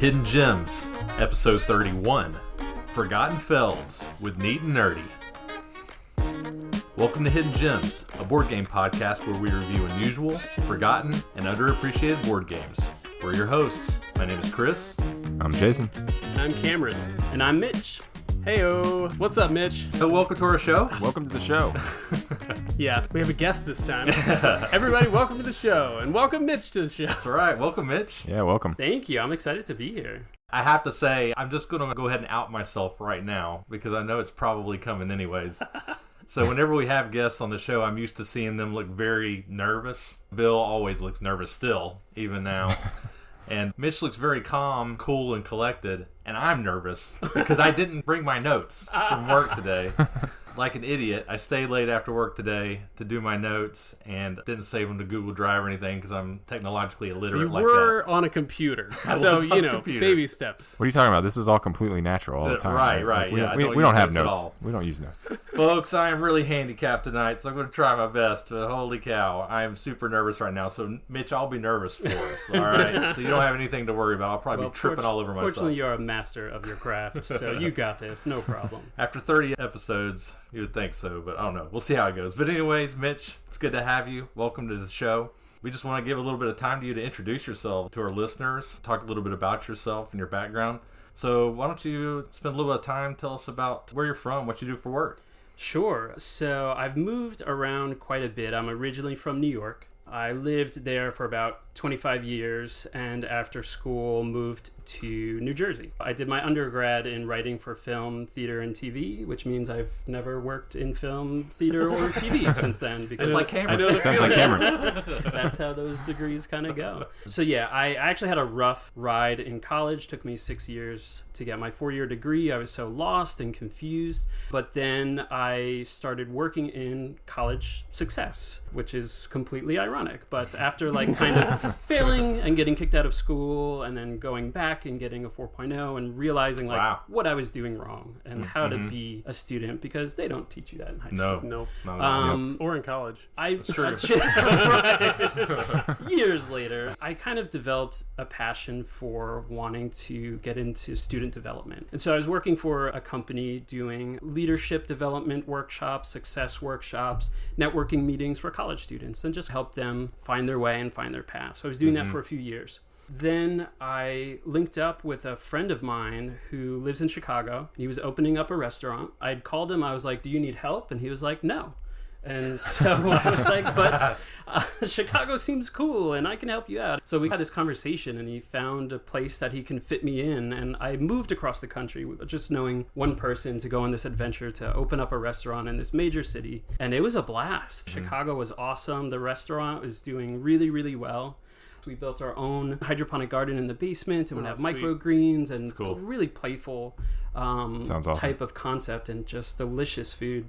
Hidden Gems, Episode 31, Forgotten Felds with Neat and Nerdy. Welcome to Hidden Gems, a board game podcast where we review unusual, forgotten, and underappreciated board games. We're your hosts. My name is Chris. I'm Jason. I'm Cameron. And I'm Mitch. Heyo. What's up, Mitch? So welcome to our show. Welcome to the show. Yeah, we have a guest this time. Everybody, welcome to the show. And welcome Mitch to the show. That's right. Welcome, Mitch. Yeah, welcome. Thank you. I'm excited to be here. I have to say, I'm just going to go ahead and out myself right now because I know it's probably coming anyways. So whenever we have guests on the show, I'm used to seeing them look very nervous. Bill always looks nervous still, even now. And Mitch looks very calm, cool, and collected. And I'm nervous because I didn't bring my notes from work today. Like an idiot, I stayed late after work today to do my notes and didn't save them to Google Drive or anything because I'm technologically illiterate like that. You were on a computer, so, baby steps. What are you talking about? This is all completely natural all the time. Right. We don't don't have notes notes. We don't use notes. Folks, I am really handicapped tonight, so I'm going to try my best. But holy cow, I am super nervous right now. So, Mitch, I'll be nervous for us, all right? So you don't have anything to worry about. I'll probably be tripping all over myself. Fortunately, you're a master of your craft, so you got this. No problem. After 30 episodes, you would think so, but I don't know. We'll see how it goes. But anyways, Mitch, it's good to have you. Welcome to the show. We just want to give a little bit of time to you to introduce yourself to our listeners, talk a little bit about yourself and your background. So why don't you spend a little bit of time, tell us about where you're from, what you do for work. Sure. So I've moved around quite a bit. I'm originally from New York. I lived there for about 25 years and after school moved to New Jersey. I did my undergrad in writing for film, theater, and TV, which means I've never worked in film, theater, or TV since then. Because just like Cameron. I know Sounds like Cameron. That's how those degrees kind of go. So yeah, I actually had a rough ride in college. It took me 6 years to get my 4-year degree. I was so lost and confused. But then I started working in college success, which is completely ironic. But after kind of failing and getting kicked out of school and then going back and getting a 4.0 and realizing what I was doing wrong and how to be a student, because they don't teach you that in high school. No. Or in college. That's true. Right. Years later, I kind of developed a passion for wanting to get into student development. And so I was working for a company doing leadership development workshops, success workshops, networking meetings for college students, and just help them find their way and find their path. So I was doing that for a few years. Then I linked up with a friend of mine who lives in Chicago. He was opening up a restaurant. I'd called him. I was like, "Do you need help?" And he was like, "No." And so I was like, but Chicago seems cool and I can help you out. So we had this conversation and he found a place that he can fit me in. And I moved across the country with just knowing one person to go on this adventure to open up a restaurant in this major city. And it was a blast. Chicago was awesome. The restaurant was doing really, really well. We built our own hydroponic garden in the basement and would have microgreens and really playful type of concept and just delicious food.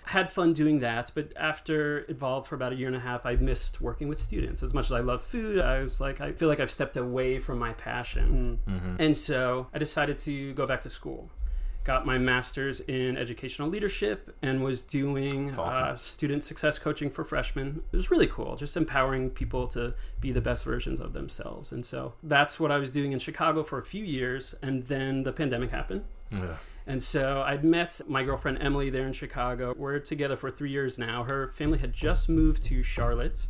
Had fun doing that, but after it evolved for about a year and a half, I missed working with students. As much as I love food, I was like, I feel like I've stepped away from my passion. And so I decided to go back to school. Got my master's in educational leadership and was doing student success coaching for freshmen. It was really cool, just empowering people to be the best versions of themselves. And so that's what I was doing in Chicago for a few years, and then the pandemic happened. Yeah. And so I'd met my girlfriend Emily there in Chicago. We're together for 3 years now. Her family had just moved to Charlotte.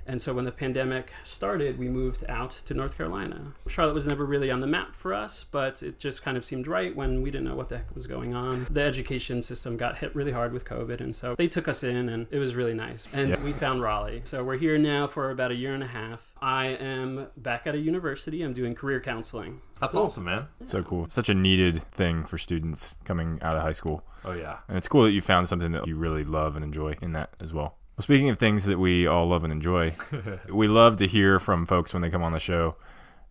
And so when the pandemic started, we moved out to North Carolina. Charlotte was never really on the map for us, but it just kind of seemed right when we didn't know what the heck was going on. The education system got hit really hard with COVID, and so they took us in, and it was really nice. And we found Raleigh. So we're here now for about a year and a half. I am back at a university. I'm doing career counseling. That's awesome, man. So cool. Such a needed thing for students coming out of high school. Oh, yeah. And it's cool that you found something that you really love and enjoy in that as well. Well, speaking of things that we all love and enjoy, we love to hear from folks when they come on the show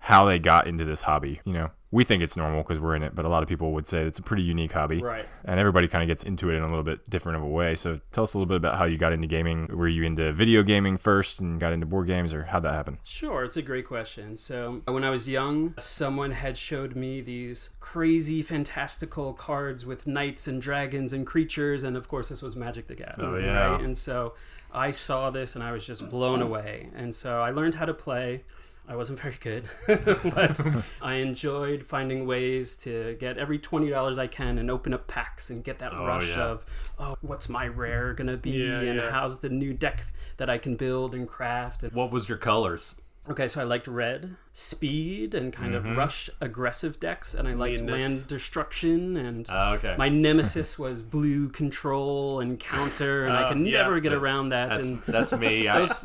how they got into this hobby. You know, we think it's normal because we're in it, but a lot of people would say it's a pretty unique hobby. Right. And everybody kind of gets into it in a little bit different of a way. So tell us a little bit about how you got into gaming. Were you into video gaming first and got into board games, or how'd that happen? Sure, it's a great question. So when I was young, someone had showed me these crazy, fantastical cards with knights and dragons and creatures. And of course, this was Magic the Gathering. Oh, yeah. Right? And so I saw this and I was just blown away. And so I learned how to play. I wasn't very good, but I enjoyed finding ways to get every $20 I can and open up packs and get that rush of, what's my rare gonna be, and how's the new deck that I can build and craft. What was your colors? Okay, so I liked red, speed, and kind of rush aggressive decks, and I liked land destruction, and my nemesis was blue control and counter, and I could never get around that. That's me. That was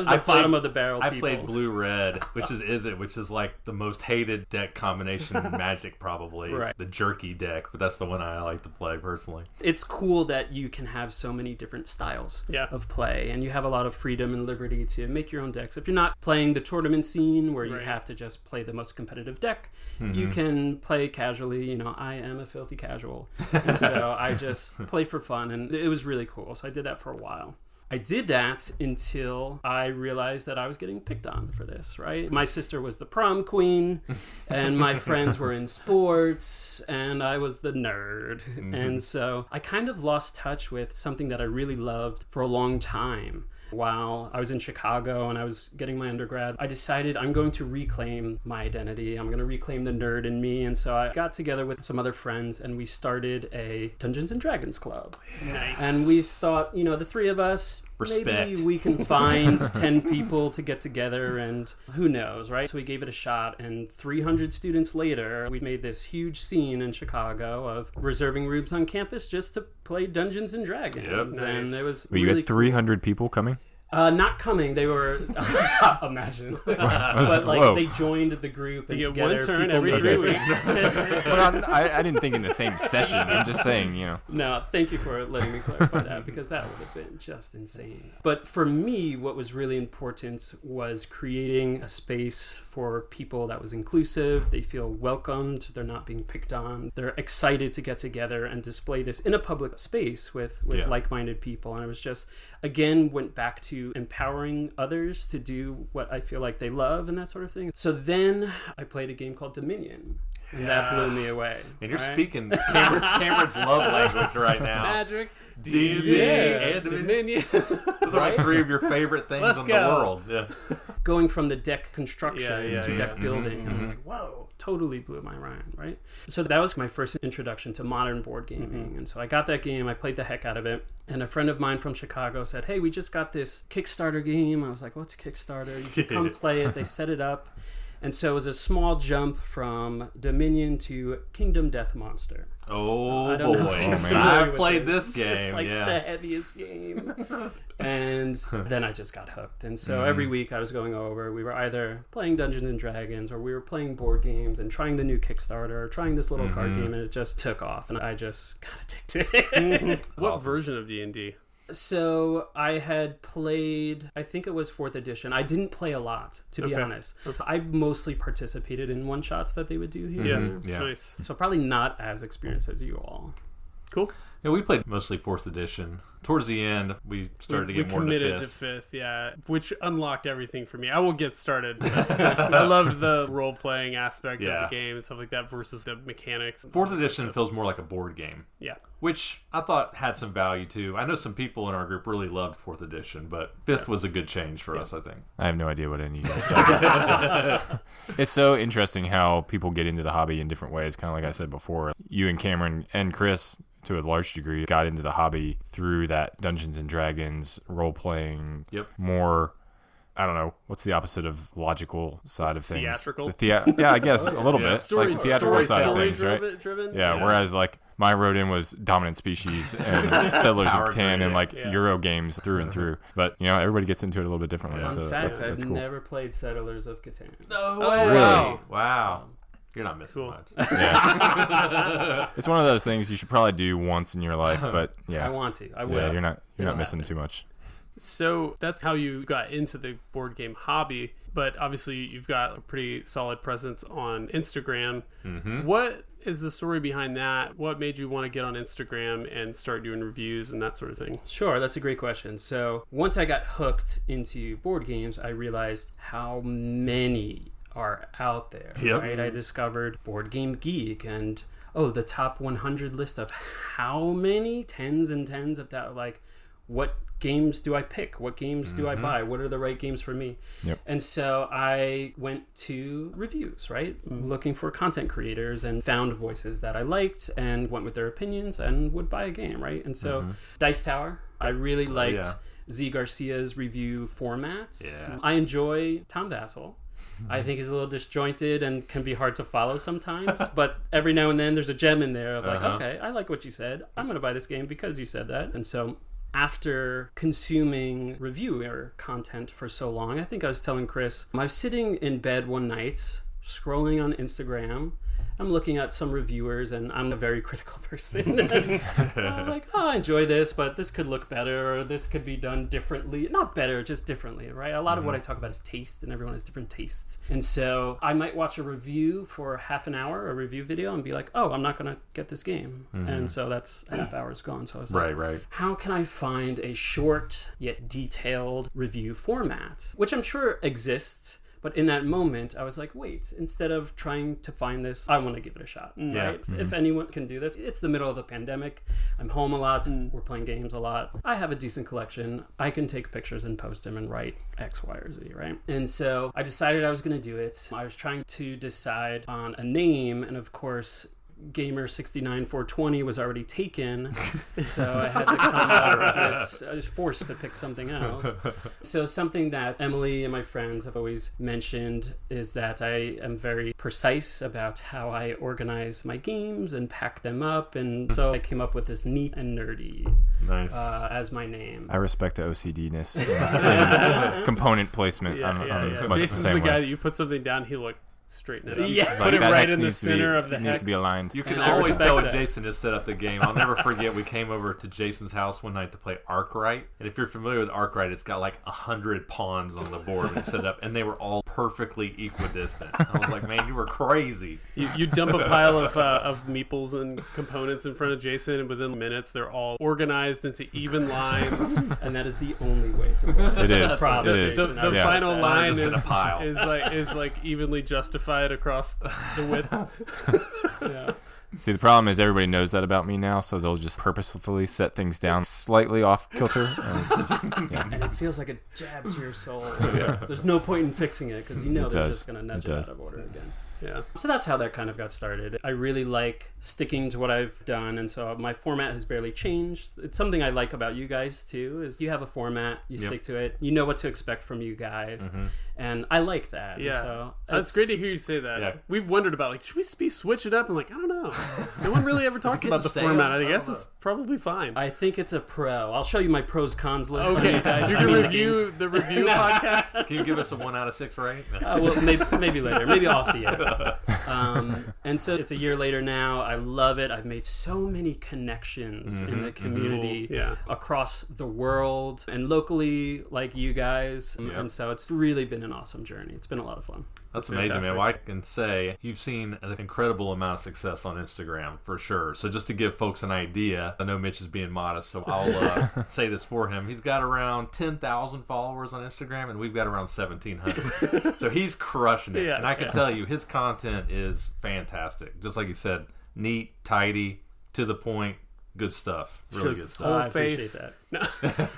the bottom of the barrel. I played blue-red, which is like the most hated deck combination in Magic, probably. Right. It's the jerky deck, but that's the one I like to play personally. It's cool that you can have so many different styles of play, and you have a lot of freedom and liberty to make your own decks. If you're not playing the tournament scene where you have to just play the most competitive deck, you can play casually. You know, I am a filthy casual, and so I just play for fun, and it was really cool. So I did that for a while. I did that until I realized that I was getting picked on for this, right? My sister was the prom queen, and my friends were in sports, and I was the nerd. And so I kind of lost touch with something that I really loved for a long time. While I was in Chicago and I was getting my undergrad, I decided I'm going to reclaim my identity. I'm going to reclaim the nerd in me. And so I got together with some other friends and we started a Dungeons and Dragons club. Nice. And we thought, the three of us, Respect. maybe we can find 10 people to get together, and who knows, right? So we gave it a shot, and 300 students later, we made this huge scene in Chicago of reserving rooms on campus just to play Dungeons and Dragons. Yep. And Nice. it was You really got 300 people coming? not coming. They were imagine, but like Whoa. they joined the group and You get together one turn people every made 3 different- weeks. Well, I didn't think in the same session. I'm just saying, No, thank you for letting me clarify that, because that would have been just insane. But for me, what was really important was creating a space for people that was inclusive. They feel welcomed. They're not being picked on. They're excited to get together and display this in a public space with like-minded people. And it was just, again, went back to empowering others to do what I feel like they love and that sort of thing. So then I played a game called Dominion. And that blew me away. And you're right? speaking Cameron's love language right now. Magic, D&D, and Dominion. Those are like three of your favorite things in the world. Yeah. Going from the deck construction Yeah, to deck yeah. building, I was like, whoa, totally blew my mind, right? So that was my first introduction to modern board gaming. And so I got that game, I played the heck out of it. And a friend of mine from Chicago said, hey, we just got this Kickstarter game. I was like, what's Kickstarter? You should come play it. They set it up. And so it was a small jump from Dominion to Kingdom Death Monster. Oh, I don't know boy. if you're Oh, familiar I've with played it. this game. It's like yeah. the heaviest game. And then I just got hooked. And so every week I was going over, we were either playing Dungeons and Dragons or we were playing board games and trying the new Kickstarter or trying this little card game, and it just took off. And I just got addicted. What awesome. version of D&D? So I had played, I think it was 4th edition. I didn't play a lot, to be Okay. honest. I mostly participated in one-shots that they would do here. and there. Yeah. Nice. So probably not as experienced as you all. Cool. Yeah, we played mostly 4th edition. Towards the end, we started to We get more into committed 5th. to 5th, yeah, which unlocked everything for me. I won't get started. I loved the role-playing aspect Yeah. of the game and stuff like that versus the mechanics. 4th edition feels more like a board game, Yeah. which I thought had some value too. I know some people in our group really loved 4th edition, but 5th was a good change for us, I think. I have no idea what any of you guys talking about. It's so interesting how people get into the hobby in different ways. Kind of like I said before, you and Cameron and Chris, to a large degree, got into the hobby through that Dungeons and Dragons role-playing, Yep. more, I don't know, what's the opposite of logical side of things? Theatrical? Yeah, I guess a little Yeah. bit. Like the theatrical side of things, right? Driven? Yeah, whereas like my wrote-in was Dominant Species and Settlers Power of Catan grid, and like yeah. Euro games through and through. But, everybody gets into it a little bit differently. Fun So fact, that's I've cool. never played Settlers of Catan. No way. Really? Wow. You're not missing Cool. much. Yeah. It's one of those things you should probably do once in your life, but yeah. I want to. I will. Yeah, you're not It'll missing happen. too much. So that's how you got into the board game hobby, but obviously you've got a pretty solid presence on Instagram. What is the story behind that? What made you want to get on Instagram and start doing reviews and that sort of thing? Sure, that's a great question. So once I got hooked into board games, I realized how many are out there. Yep. Right? I discovered Board Game Geek and the top 100 list of how many tens and tens of that. Like, what games do I pick? What games do I buy? What are the right games for me? Yep. And so I went to reviews, right? Looking for content creators and found voices that I liked and went with their opinions and would buy a game, right? And so Dice Tower, I really liked Z Garcia's review format. Yeah. I enjoy Tom Vassell. I think he's a little disjointed and can be hard to follow sometimes, but every now and then there's a gem in there of like, okay, I like what you said. I'm going to buy this game because you said that. And so after consuming reviewer content for so long, I think I was telling Chris, I was sitting in bed one night scrolling on Instagram. I'm looking at some reviewers, and I'm a very critical person. I'm like, oh, I enjoy this, but this could look better, or this could be done differently. Not better, just differently, right? A lot of what I talk about is taste, and everyone has different tastes. And so I might watch a review for half an hour, a review video, and be like, oh, I'm not going to get this game. And so that's a half hour's gone. So I was like, how can I find a short yet detailed review format, which I'm sure exists. But in that moment, I was like, wait, instead of trying to find this, I want to give it a shot, right? If anyone can do this, it's the middle of a pandemic. I'm home a lot. We're playing games a lot. I have a decent collection. I can take pictures and post them and write X, Y, or Z, right? And so I decided I was going to do it. I was trying to decide on a name, and of course, Gamer 69420 was already taken, so I had to come up with, I was forced to pick something else. So something that Emily and my friends have always mentioned is that I am very precise about how I organize my games and pack them up, and so I came up with this neat and nerdy as my name. I respect the OCD-ness component placement. Much Jason's the same the guy way. that you put something down, he looked straighten it up. Yeah. Put it that right hex in the needs to be- center of the needs hex. to be aligned. You can And I always respect tell when that. Jason has set up the game. I'll never forget we came over to Jason's house one night to play Arkwright. And if you're familiar with Arkwright, it's got like 100 pawns on the board when you set it up. And they were all perfectly equidistant. I was like, man, you were crazy. You dump a pile of meeples and components in front of Jason, and within minutes they're all organized into even lines. And that is the only way to play. It is. Props, It is. The Jason. Yeah. final They're line just in a pile. is like evenly justified across the width. Yeah. See, the problem is everybody knows that about me now, so they'll just purposefully set things down slightly off kilter. And it feels like a jab to your soul. There's no point in fixing it because you know It they're does. just going to nudge It it does. out of order again. Yeah. So that's how that kind of got started. I really like sticking to what I've done, and so my format has barely changed. It's something I like about you guys too, is you have a format, you stick to it, you know what to expect from you guys, and I like that. Yeah. And so That's great to hear you say that. Yeah. We've wondered about, like, should we be switch it up? I'm like, I don't know. No one really ever talks getting about the stale? format. I I don't guess know. it's probably fine. I think it's a pro. I'll show you my pros cons list. Okay, You guys, you I can mean, the review the review podcast. Can you give us a 1 out of 6 rate? well, maybe later, maybe off the air. And so it's a year later now. I love it. I've made so many connections in the community Cool. Yeah. across the world and locally, like you guys. And so it's really been an awesome journey. It's been a lot of fun. That's amazing, man. Well, I can say you've seen an incredible amount of success on Instagram for sure. So just to give folks an idea, I know Mitch is being modest, so I'll say this for him. He's got around 10,000 followers on Instagram, and we've got around 1,700. So he's crushing it. Yeah, And I can tell you, his content is fantastic. Just like you said, neat, tidy, to the point, good stuff. Really Shows good his stuff. whole I appreciate face. that. No.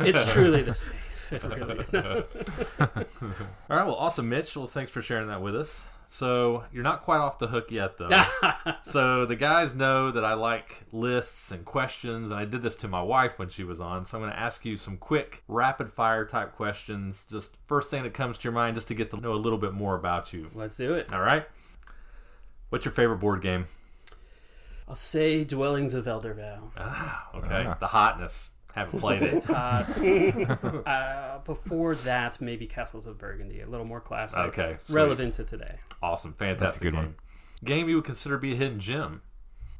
It's truly this face. It really is. All right, well, awesome, Mitch. Well, thanks for sharing that with us. So you're not quite off the hook yet, though. So the guys know that I like lists and questions, and I did this to my wife when she was on. So I'm going to ask you some quick, rapid-fire type questions. Just first thing that comes to your mind, just to get to know a little bit more about you. Let's do it. All right? What's your favorite board game? I'll say Dwellings of Eldervale. Okay, the hotness. Haven't played it. Before that, maybe Castles of Burgundy. A little more classic. Okay, sweet. Relevant to today. Awesome, fantastic. That's a good game. one. Game you would consider to be a hidden gem.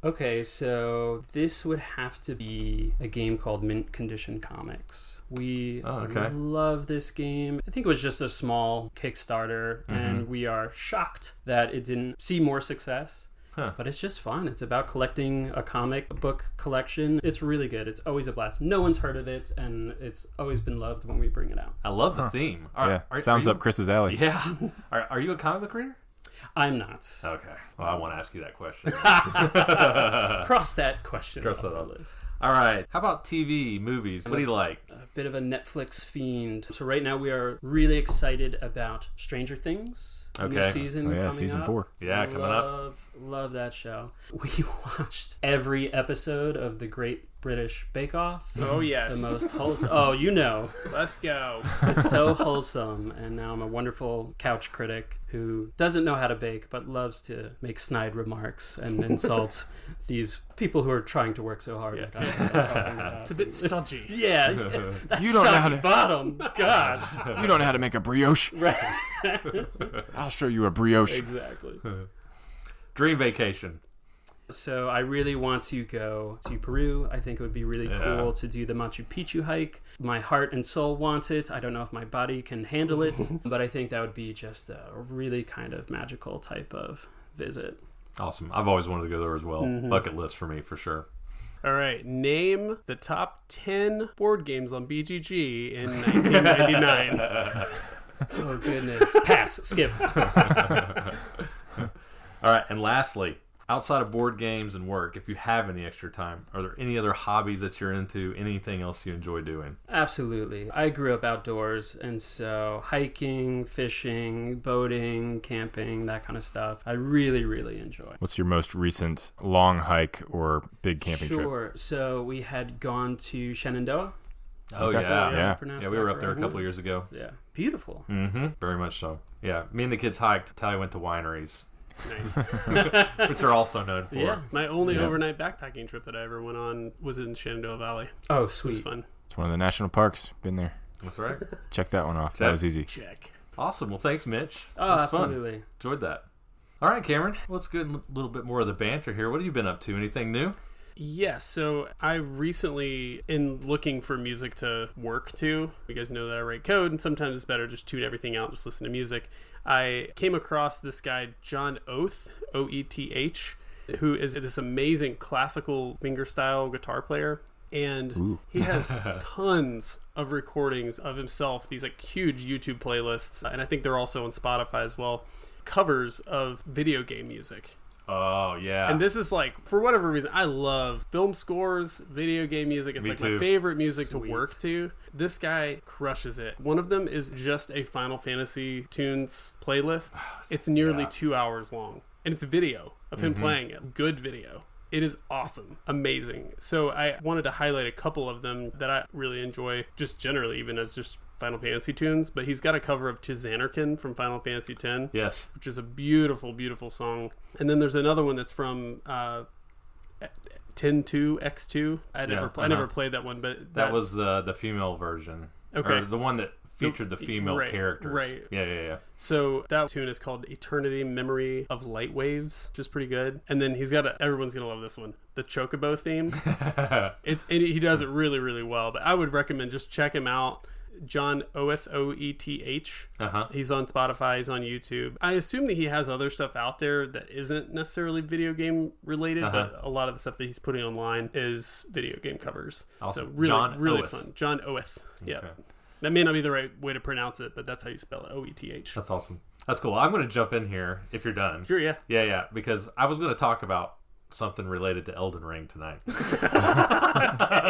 Okay, so this would have to be a game called Mint Condition Comics. We love this game. I think it was just a small Kickstarter, and we are shocked that it didn't see more success. But it's just fun. It's about collecting a comic book collection. It's really good. It's always a blast. No one's heard of it, and it's always been loved when we bring it out. I love the theme. Sounds you, up Chris's alley. Yeah. Are you a comic book reader? I'm not. Okay. Well, I want to ask you that question. Cross that question. Cross off that the off. list. All right. How about TV, movies? What do you like? A bit of a Netflix fiend. So right now we are really excited about Stranger Things. Okay. New season coming season up. 4. Yeah, coming up. Love that show. We watched every episode of The Great British Bake Off. Oh, yes. The most wholesome. Oh, you know. Let's go. It's so wholesome. And now I'm a wonderful couch critic who doesn't know how to bake, but loves to make snide remarks and insult these people who are trying to work so hard. Yeah. Like I'm talking about. It's a bit stodgy. Yeah. That You don't know how soggy to- bottom. God. You don't know how to make a brioche? Right. I'll show you a brioche. Exactly. Dream vacation. So I really want to go to Peru. I think it would be really cool to do the Machu Picchu hike. My heart and soul wants it. I don't know if my body can handle it, but I think that would be just a really kind of magical type of visit. Awesome. I've always wanted to go there as well. Bucket list for me, for sure. All right. Name the top 10 board games on BGG in 1999. Oh, goodness. Pass. Skip. All right. And lastly, outside of board games and work, if you have any extra time, are there any other hobbies that you're into? Anything else you enjoy doing? Absolutely. I grew up outdoors, and so hiking, fishing, boating, camping, that kind of stuff, I really, really enjoy. What's your most recent long hike or big camping trip? Sure. So we had gone to Shenandoah. Oh, Okay. yeah. Yeah. Pronounced Yeah, we that were up there a correct? couple years ago. Yeah. Beautiful. Mm-hmm. Very much so. Yeah. Me and the kids hiked. Tally went to wineries, Nice. which are also known for. Yeah. My only Yeah. overnight backpacking trip that I ever went on was in Shenandoah Valley. Oh, It was sweet. fun. It's one of the national parks. Been there. That's right. Check that one off. Check. That was easy. Check. Awesome. Well, thanks, Mitch. Oh, That was fun. absolutely. Enjoyed that. All right, Cameron. Let's get a little bit more of the banter here. What have you been up to? Anything new? Yeah, so I recently, in looking for music to work to, you guys know that I write code, and sometimes it's better just tune everything out, just listen to music. I came across this guy, John Oath, Oeth, who is this amazing classical fingerstyle guitar player. And he has tons of recordings of himself, these like huge YouTube playlists, and I think they're also on Spotify as well, covers of video game music. Oh, yeah. And this is like, for whatever reason, I love film scores, video game music. It's Me like too. my favorite music Sweet. to work to. This guy crushes it. One of them is just a Final Fantasy tunes playlist. It's nearly 2 hours long. And it's video of him playing it. Good video. It is awesome. Amazing. So I wanted to highlight a couple of them that I really enjoy, just generally, even as just Final Fantasy tunes. But he's got a cover of Tizanarkin from Final Fantasy X. Yes. Which is a beautiful, beautiful song. And then there's another one that's from 10-2 X2. I never played that one, but That was the female version. Okay. Or the one that featured the female right, characters. right. Yeah. So that tune is called Eternity Memory of Light Waves, which is pretty good. And then he's got everyone's gonna love this one, the Chocobo theme. And he does it really, really well. But I would recommend just check him out. John Oeth, Oeth. Uh-huh. He's on Spotify. He's on YouTube. I assume that he has other stuff out there that isn't necessarily video game related, but a lot of the stuff that he's putting online is video game covers. Awesome. So really, John really Oeth. fun. John Oeth. Yeah. Okay. That may not be the right way to pronounce it, but that's how you spell it. Oeth. That's awesome. That's cool. I'm going to jump in here if you're done. Sure, yeah. Yeah, because I was going to talk about something related to Elden Ring tonight.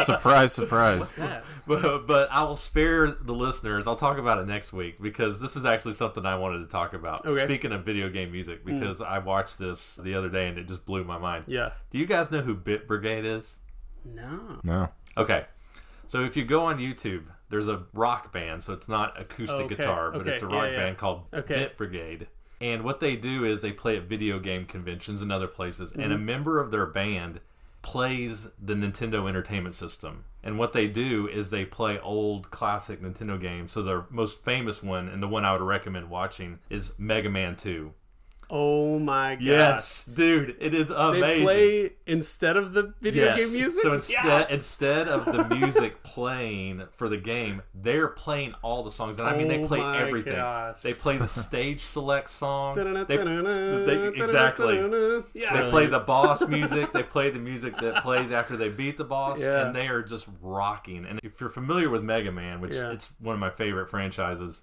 Surprise, surprise. Yeah. but I will spare the listeners. I'll talk about it next week because this is actually something I wanted to talk about. Okay. Speaking of video game music, because I watched this the other day and it just blew my mind. Yeah. Do you guys know who Bit Brigade is? No. No. Okay. So if you go on YouTube, there's a rock band. So it's not acoustic Okay, guitar, but okay, it's a rock yeah. band called Okay. Bit Brigade. And what they do is they play at video game conventions and other places. And Mm-hmm. a member of their band plays the Nintendo Entertainment System. And what they do is they play old classic Nintendo games. So their most famous one, and the one I would recommend watching, is Mega Man 2. Oh my god. Yes, dude, it is They amazing. play instead of the video game music? So Yes! instead of the music playing for the game, they're playing all the songs. And I mean, they Oh play my everything. gosh. They play the stage select song. Exactly. Yeah. They play the boss music. They play the music that plays after they beat the boss, Yeah. and they are just rocking. And if you're familiar with Mega Man, which Yeah. it's one of my favorite franchises,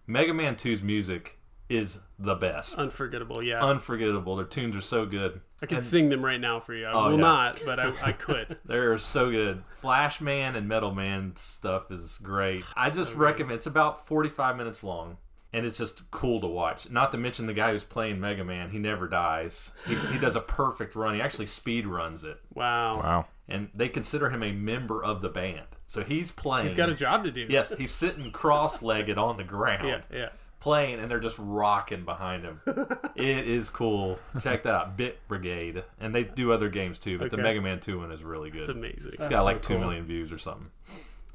Mega Man 2's music is the best. Unforgettable, yeah. Unforgettable. Their tunes are so good. I could sing them right now for you. I will not, but I could. They're so good. Flash Man and Metal Man stuff is great. I just recommend. It's about 45 minutes long. And it's just cool to watch. Not to mention the guy who's playing Mega Man. He never dies. He does a perfect run. He actually speed runs it. Wow. And they consider him a member of the band. So he's playing. He's got a job to do. Yes, he's sitting cross-legged on the ground. Yeah. Playing, and they're just rocking behind him. It is cool. Check that out. Bit Brigade. And they do other games too, but the Mega Man 2 one is really good. It's amazing. It's got like 2 million views or something.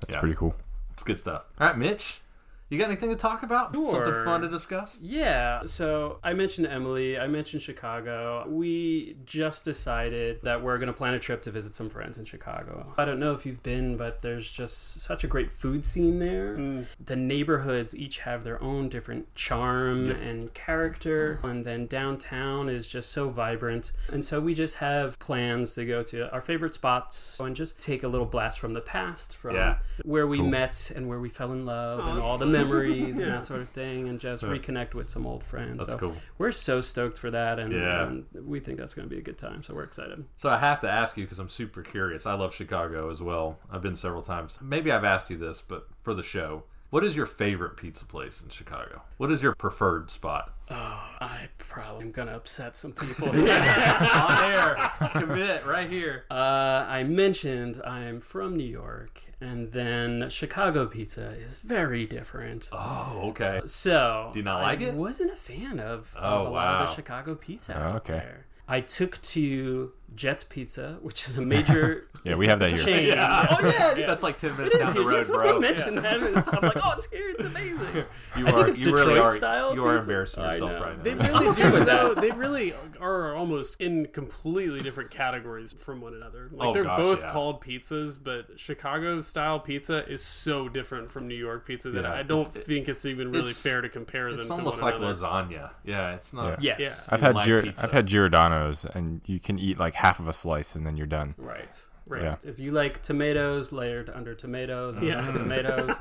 That's pretty cool. It's good stuff. All right, Mitch. You got anything to talk about? Sure. Something fun to discuss? Yeah, so I mentioned Emily, I mentioned Chicago. We just decided that we're going to plan a trip to visit some friends in Chicago. I don't know if you've been, but there's just such a great food scene there. The neighborhoods each have their own different charm and character, and then downtown is just so vibrant. And so we just have plans to go to our favorite spots and just take a little blast from the past, from where we met and where we fell in love and all the memories and that sort of thing, and just reconnect with some old friends. That's so cool. We're so stoked for that, and we think that's going to be a good time, so we're excited. So I have to ask you, because I'm super curious. I love Chicago as well. I've been several times. Maybe I've asked you this, but for the show, what is your favorite pizza place in Chicago? What is your preferred spot? Oh, I probably am going to upset some people. On air. Commit right here. I mentioned I'm from New York, and then Chicago pizza is very different. Oh, okay. So, do you not like it? I wasn't a fan of a wow. lot of the Chicago pizza out okay. there. I took to Jet's Pizza, which is a major Yeah, we have that here. chain. Yeah. Oh yeah, That's like 10 minutes down the road, Someone bro. mentioned that, and I'm like, oh, it's here, it's amazing. You I think it's you really Detroit are. style You are pizza. embarrassing I yourself know. right now. They really do, though. They really are almost in completely different categories from one another. Like they're both called pizzas, but Chicago style pizza is so different from New York pizza that I don't think it's even really fair to compare them to one another. It's almost like lasagna. Yeah, it's not. Yes. Yeah. I've had Giordano's, and you can eat like half of a slice and then you're done. Right. Yeah. If you like tomatoes layered under tomatoes, under tomatoes.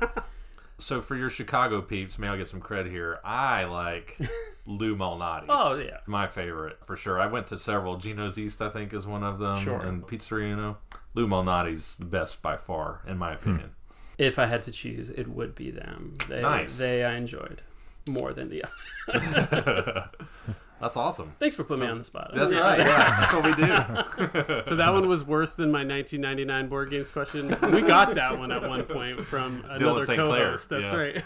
So for your Chicago peeps, may I get some credit here? I like Lou Malnati's. Oh, yeah. My favorite, for sure. I went to several. Gino's East, I think, is one of them. Sure. And Pizzeria, you know. Lou Malnati's the best by far, in my opinion. If I had to choose, it would be them. Nice. I enjoyed more than the other. That's awesome. Thanks for putting me on the spot. That's right. Yeah, that's what we do. So that one was worse than my 1999 board games question. We got that one at one point from another St. Clair. co-host. That's right.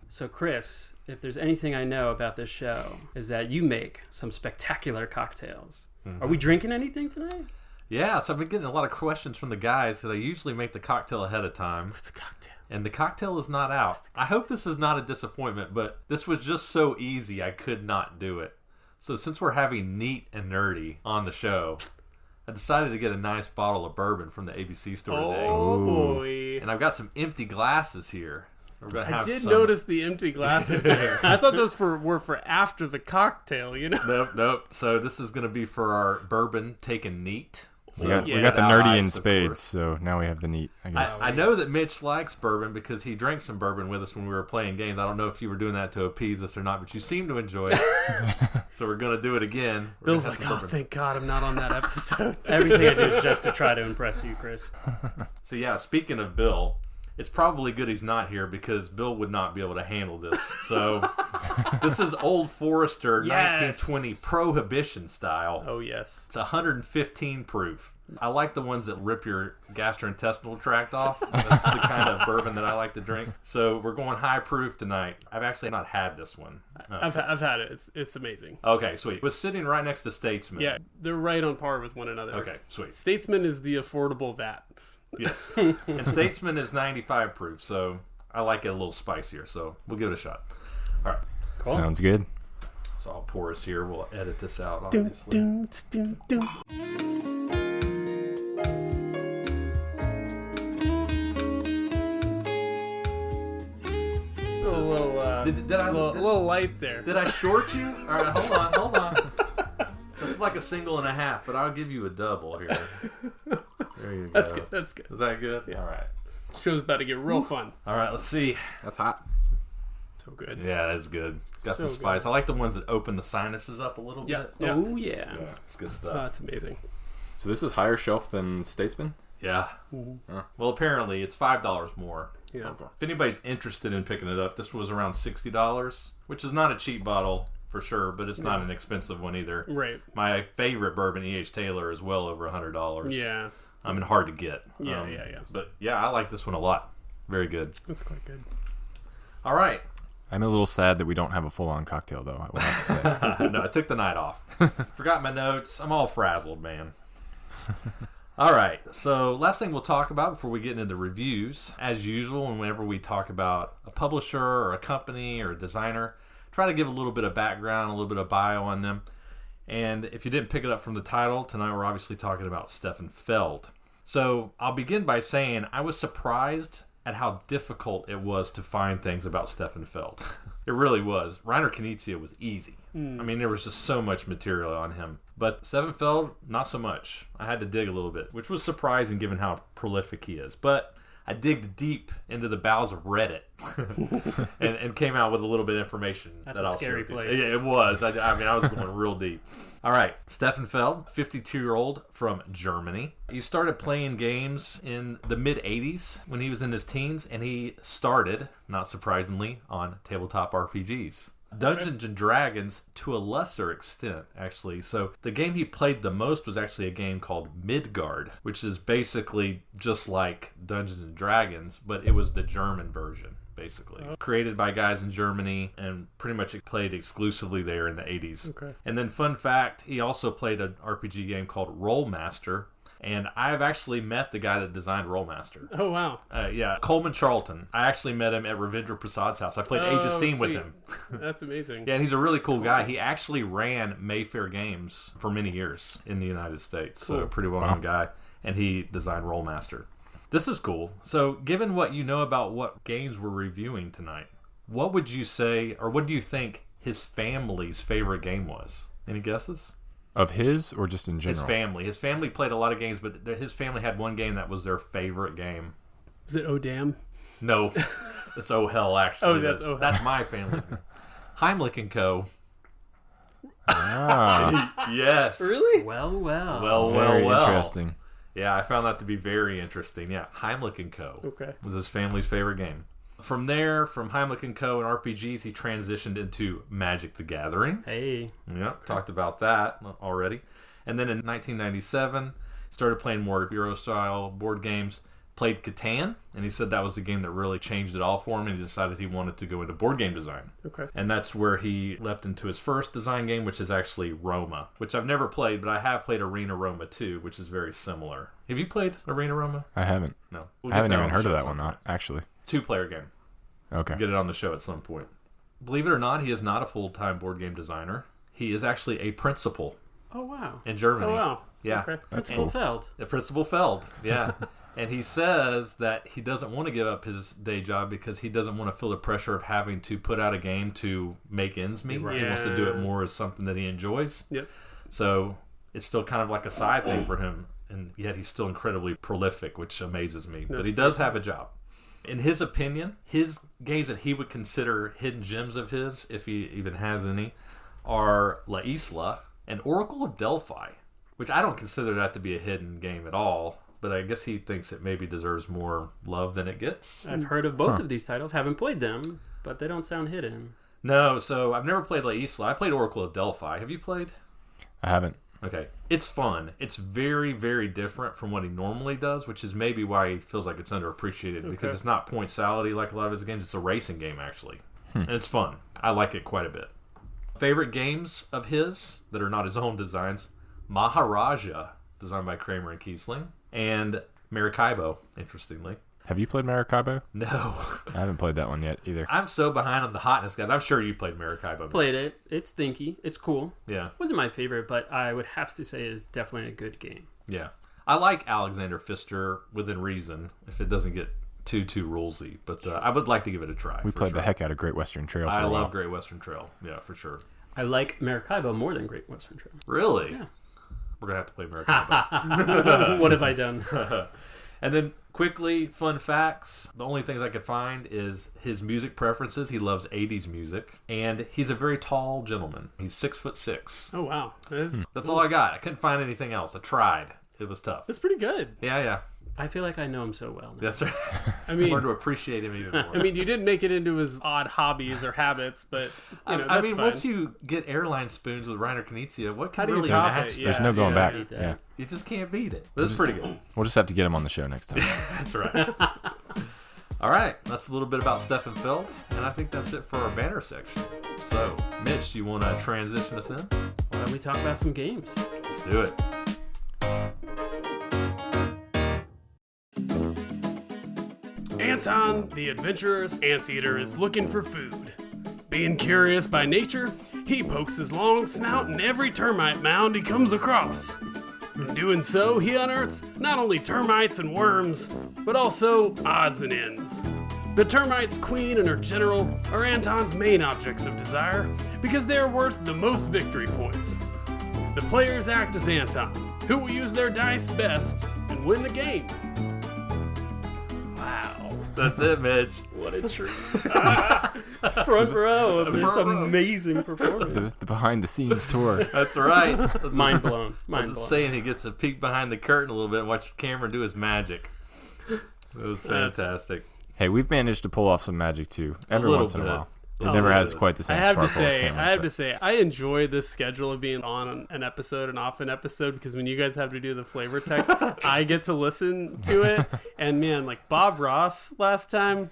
So, Chris, if there's anything I know about this show, is that you make some spectacular cocktails. Are we drinking anything tonight? Yeah, so I've been getting a lot of questions from the guys because I usually make the cocktail ahead of time. What's a cocktail? And the cocktail is not out. I hope this is not a disappointment, but this was just so easy I could not do it. So since we're having Neat and Nerdy on the show, I decided to get a nice bottle of bourbon from the ABC store today. Oh, boy. And I've got some empty glasses here. We're gonna have I did some... notice the empty glasses there. I thought those were for after the cocktail, you know? Nope. So this is going to be for our bourbon taken neat. We got the nerdy in spades, so now we have the neat, I guess. I know that Mitch likes bourbon because he drank some bourbon with us when we were playing games. I don't know if you were doing that to appease us or not, but you seem to enjoy it. So we're going to do it again. Bill's like, oh, thank God I'm not on that episode. Everything I do is just to try to impress you, Chris. So yeah, speaking of Bill, it's probably good he's not here because Bill would not be able to handle this. So this is Old Forester 1920 Prohibition style. Oh, yes. It's 115 proof. I like the ones that rip your gastrointestinal tract off. That's the kind of bourbon that I like to drink. So we're going high proof tonight. I've actually not had this one. I've had it. It's amazing. Okay, sweet. It was sitting right next to Statesman. Yeah, they're right on par with one another. Okay, sweet. Statesman is the affordable vat. Yes. And Statesman is 95 proof, so I like it a little spicier, so we'll give it a shot. All right. Cool. Sounds good. So I'll pour us here. We'll edit this out, obviously. A little light there. Did I short you? All right, hold on. This is like a single and a half, but I'll give you a double here. There you go. That's good. Is that good? Yeah. All right. Show's about to get real fun. All right, let's see. That's hot. So good. Yeah, that's good. Got So some spice. good. I like the ones that open the sinuses up a little Yeah. bit. Yeah. Oh, yeah. Yeah, it's good stuff. That's amazing. So this is higher shelf than Statesman? Yeah. Well, apparently it's $5 more. Yeah. If anybody's interested in picking it up, this was around $60, which is not a cheap bottle for sure, but it's not an expensive one either. Right. My favorite bourbon, E.H. Taylor, is well over $100. Yeah. I mean, hard to get. Yeah, yeah. But yeah, I like this one a lot. Very good. That's quite good. All right. I'm a little sad that we don't have a full-on cocktail, though, I will have to say. No, I took the night off. Forgot my notes. I'm all frazzled, man. All right. So last thing we'll talk about before we get into the reviews, as usual, whenever we talk about a publisher or a company or a designer, try to give a little bit of background, a little bit of bio on them. And if you didn't pick it up from the title, tonight we're obviously talking about Stefan Feld. So I'll begin by saying I was surprised at how difficult it was to find things about Stefan Feld. It really was. Reiner Knizia was easy. I mean, there was just so much material on him. But Stefan Feld, not so much. I had to dig a little bit, which was surprising given how prolific he is. But I digged deep into the bowels of Reddit and came out with a little bit of information. That's that a I'll scary share with you. place. Yeah, it was. I mean, I was going real deep. All right. Stefan Feld, 52-year-old from Germany. He started playing games in the mid-'80s when he was in his teens, and he started, not surprisingly, on tabletop RPGs. Dungeons and Dragons to a lesser extent, actually. So the game he played the most was actually a game called Midgard, which is basically just like Dungeons and Dragons, but it was the German version, basically. Created by guys in Germany and pretty much played exclusively there in the 80s. Okay. And then fun fact, he also played an RPG game called Rollmaster, and I've actually met the guy that designed Rollmaster. Oh, wow. Yeah, Coleman Charlton. I actually met him at Ravindra Prasad's house. I played Age of Steam with sweet. him. That's amazing. Yeah, and he's a really cool guy. He actually ran Mayfair Games for many years in the United States. So a pretty well-known guy. And he designed Rollmaster. This is cool. So given what you know about what games we're reviewing tonight, what would you say, or what do you think his family's favorite game was? Any guesses? Of his or just in general? His family. His family played a lot of games, but his family had one game that was their favorite game. Is it Oh Damn? No, it's Oh Hell, actually. Oh, that's Oh Hell. That's my family. Heimlich & Co. Ah, Yes. Really? Well, well. Well, very well. interesting. Yeah, I found that to be very interesting. Yeah, Heimlich & Co. Okay. was his family's favorite game. From there, from Heimlich & Co. and RPGs, he transitioned into Magic the Gathering. Hey. Yeah, talked about that already. And then in 1997, started playing more Euro-style board games. Played Catan, and he said that was the game that really changed it all for him, and he decided he wanted to go into board game design. Okay. And that's where he leapt into his first design game, which is actually Roma, which I've never played, but I have played Arena Roma 2, which is very similar. Have you played Arena Roma? I haven't. No. I haven't even heard of that one. one, actually. 2-player game. Okay. Get it on the show at some point. Believe it or not, he is not a full-time board game designer. He is actually a principal Oh, wow. in Germany. Oh, wow. Yeah. Okay. Principal Feld. The Principal Feld, yeah. And he says that he doesn't want to give up his day job because he doesn't want to feel the pressure of having to put out a game to make ends meet. Right. He wants to do it Yeah. more as something that he enjoys. Yep. So it's still kind of like a side thing for him. And yet he's still incredibly prolific, which amazes me. But he does have a job. In his opinion, his games that he would consider hidden gems of his, if he even has any, are La Isla and Oracle of Delphi, which I don't consider that to be a hidden game at all, but I guess he thinks it maybe deserves more love than it gets. I've heard of both of these titles. Haven't played them, but they don't sound hidden. No, so I've never played La Isla. I played Oracle of Delphi. Have you played? I haven't. Okay. It's fun. It's very, very different from what he normally does, which is maybe why he feels like it's underappreciated, because it's not point salad like a lot of his games. It's a racing game, actually. And it's fun. I like it quite a bit. Favorite games of his that are not his own designs: Maharaja, designed by Kramer and Kiesling, and Maracaibo, interestingly. Have you played Maracaibo? No. I haven't played that one yet either. I'm so behind on the hotness, guys. I'm sure you played Maracaibo. Played it. It's thinky. It's cool. Yeah. Wasn't my favorite, but I would have to say it's definitely a good game. Yeah. I like Alexander Pfister within reason, if it doesn't get too rulesy. But I would like to give it a try. We for played sure. the heck out of Great Western Trail for I a while. love Great Western Trail. Yeah, for sure. I like Maracaibo more than Great Western Trail. Really? Yeah. We're going to have to play Maracaibo. What have I done? And then quickly, fun facts. The only things I could find is his music preferences. He loves 80s music. And he's a very tall gentleman. He's 6'6". Oh, wow. That's all I got. I couldn't find anything else. I tried. It was tough. That's pretty good. Yeah. I feel like I know him so well now. That's right. I mean, learned to appreciate him even more. I mean, you didn't make it into his odd hobbies or habits, but that's fine. Once you get airline spoons with Reiner Knizia, what How can do you really top match it? that? Yeah, There's no going back. Yeah. You just can't beat it. But it's pretty good. We'll just have to get him on the show next time. That's right. All right, that's a little bit about Stefan Feld, and I think that's it for our banner section. So, Mitch, do you want to transition us in? Why don't we talk about some games? Let's do it. Anton, the adventurous anteater, is looking for food. Being curious by nature, he pokes his long snout in every termite mound he comes across. In doing so, he unearths not only termites and worms, but also odds and ends. The termite's queen and her general are Anton's main objects of desire because they are worth the most victory points. The players act as Anton, who will use their dice best and win the game. Wow. That's it, Mitch. What a treat. Front row of this amazing performance. The behind the scenes tour. That's right. Mind blown. I Mind was blown. saying he gets a peek behind the curtain a little bit and watch Cameron do his magic. It was fantastic. Hey, we've managed to pull off some magic too, every little once in a bit. while. It A never little has bit. quite the same I have to sparkle as say, Cameron's, I enjoy this schedule of being on an episode and off an episode because when you guys have to do the flavor text, I get to listen to it. And man, like Bob Ross last time,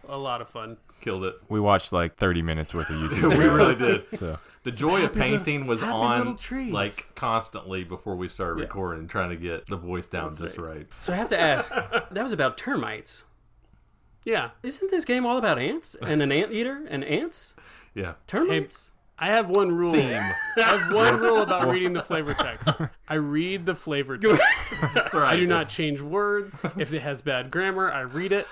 a lot of fun. Killed it. we watched like 30 minutes worth of YouTube. We really did. So The joy of painting was happy on little trees. like constantly before we started recording, trying to get the voice down just right. So I have to ask, that was about termites. Yeah. Isn't this game all about ants and an anteater and ants? Yeah. Termites? I have one rule. Theme. I have one rule about reading the flavor text. I read the flavor text. That's right. I do not change words. If it has bad grammar, I read it.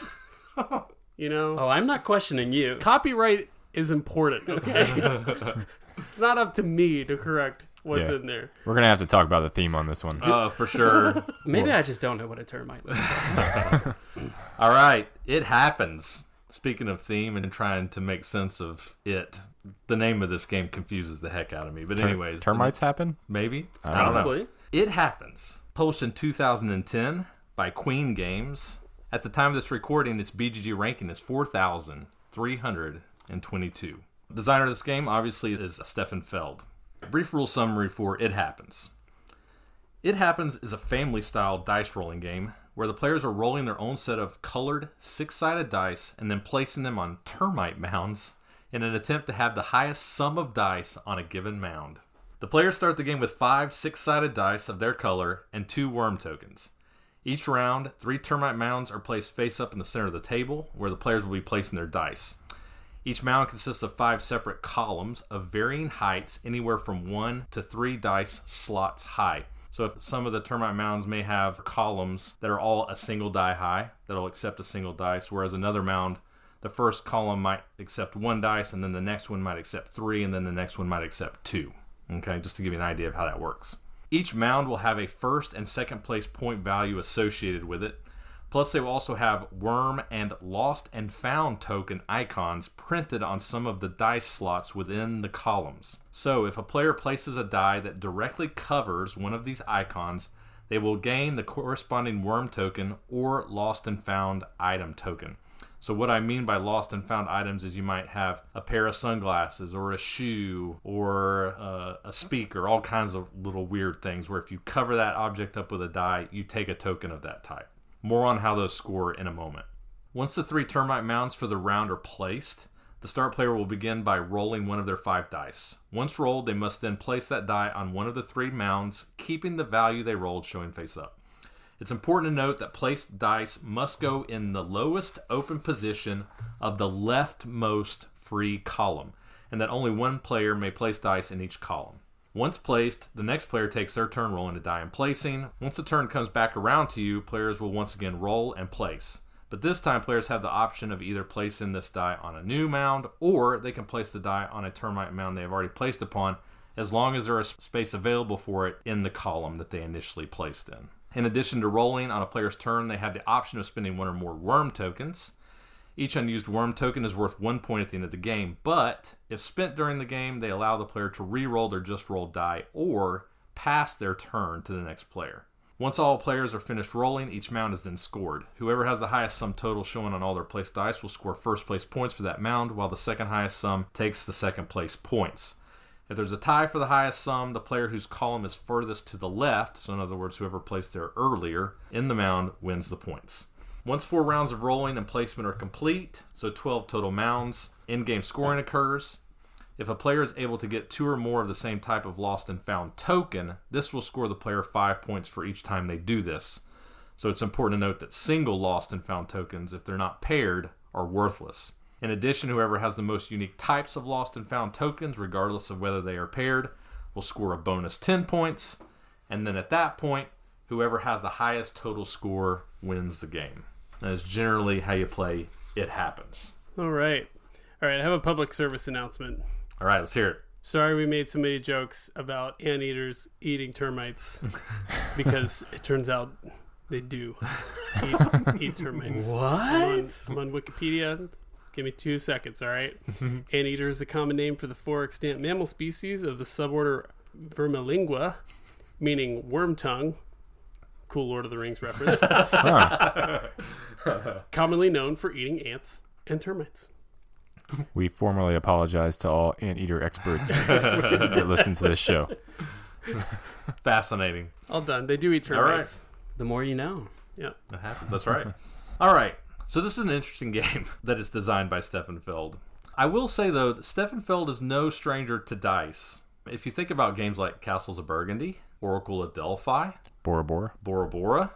You know? Oh, I'm not questioning you. Copyright is important, okay? It's not up to me to correct what's Yeah. in there. we're gonna have to talk about the theme on this one. For sure. Maybe I just don't know what a termite is. All right. It happens. Speaking of theme and trying to make sense of it, the name of this game confuses the heck out of me. But anyways. Termites happen? Maybe? I don't know. Probably. It Happens. Published in 2010 by Queen Games. At the time of this recording, its BGG ranking is 4,322. Designer of this game, obviously, is Stefan Feld. A brief rule summary for It Happens. It Happens is a family-style dice rolling game where the players are rolling their own set of colored six-sided dice and then placing them on termite mounds in an attempt to have the highest sum of dice on a given mound. The players start the game with 5 six-sided dice of their color and 2 worm tokens. Each round, 3 termite mounds are placed face up in the center of the table where the players will be placing their dice. Each mound consists of 5 separate columns of varying heights, anywhere from 1 to 3 dice slots high. So if some of the termite mounds may have columns that are all a single die high, that'll accept a single dice, whereas another mound, the first column might accept 1 dice, and then the next one might accept 3, and then the next one might accept 2. Okay, just to give you an idea of how that works. Each mound will have a first and second place point value associated with it. Plus, they will also have worm and lost and found token icons printed on some of the dice slots within the columns. So, if a player places a die that directly covers one of these icons, they will gain the corresponding worm token or lost and found item token. So what I mean by lost and found items is you might have a pair of sunglasses or a shoe or a speaker, all kinds of little weird things where if you cover that object up with a die, you take a token of that type. More on how those score in a moment. Once the 3 termite mounds for the round are placed, the start player will begin by rolling one of their 5 dice. Once rolled, they must then place that die on one of the 3 mounds, keeping the value they rolled showing face up. It's important to note that placed dice must go in the lowest open position of the leftmost free column, and that only one player may place dice in each column. Once placed, the next player takes their turn rolling a die and placing. Once the turn comes back around to you, players will once again roll and place. But this time, players have the option of either placing this die on a new mound, or they can place the die on a termite mound they have already placed upon, as long as there is space available for it in the column that they initially placed in. In addition to rolling on a player's turn, they have the option of spending 1 or more worm tokens. Each unused worm token is worth 1 point at the end of the game, but if spent during the game, they allow the player to re-roll their just rolled die or pass their turn to the next player. Once all players are finished rolling, each mound is then scored. Whoever has the highest sum total shown on all their placed dice will score first place points for that mound, while the second highest sum takes the second place points. If there's a tie for the highest sum, the player whose column is furthest to the left, so in other words, whoever placed there earlier in the mound, wins the points. Once 4 rounds of rolling and placement are complete, so 12 total mounds, in-game scoring occurs. If a player is able to get 2 or more of the same type of lost and found token, this will score the player 5 points for each time they do this. So it's important to note that single lost and found tokens, if they're not paired, are worthless. In addition, whoever has the most unique types of lost and found tokens, regardless of whether they are paired, will score a bonus 10 points. And then at that point, whoever has the highest total score wins the game. That is generally how you play It Happens. All right. I have a public service announcement. All right, let's hear it. Sorry we made so many jokes about anteaters eating termites because it turns out they do eat termites. What? I'm on Wikipedia. Give me 2 seconds, all right? Anteater is a common name for the 4 extant mammal species of the suborder Vermilingua, meaning worm tongue. Cool Lord of the Rings reference. Commonly known for eating ants and termites. We formally apologize to all anteater experts that listen to this show. Fascinating. All done. They do eat termites. The more you know. Yeah. That happens. That's right. All right. So this is an interesting game that is designed by Stefan Feld. I will say, though, that Stefan Feld is no stranger to dice. If you think about games like Castles of Burgundy, Oracle of Delphi, Bora Bora. Bora Bora,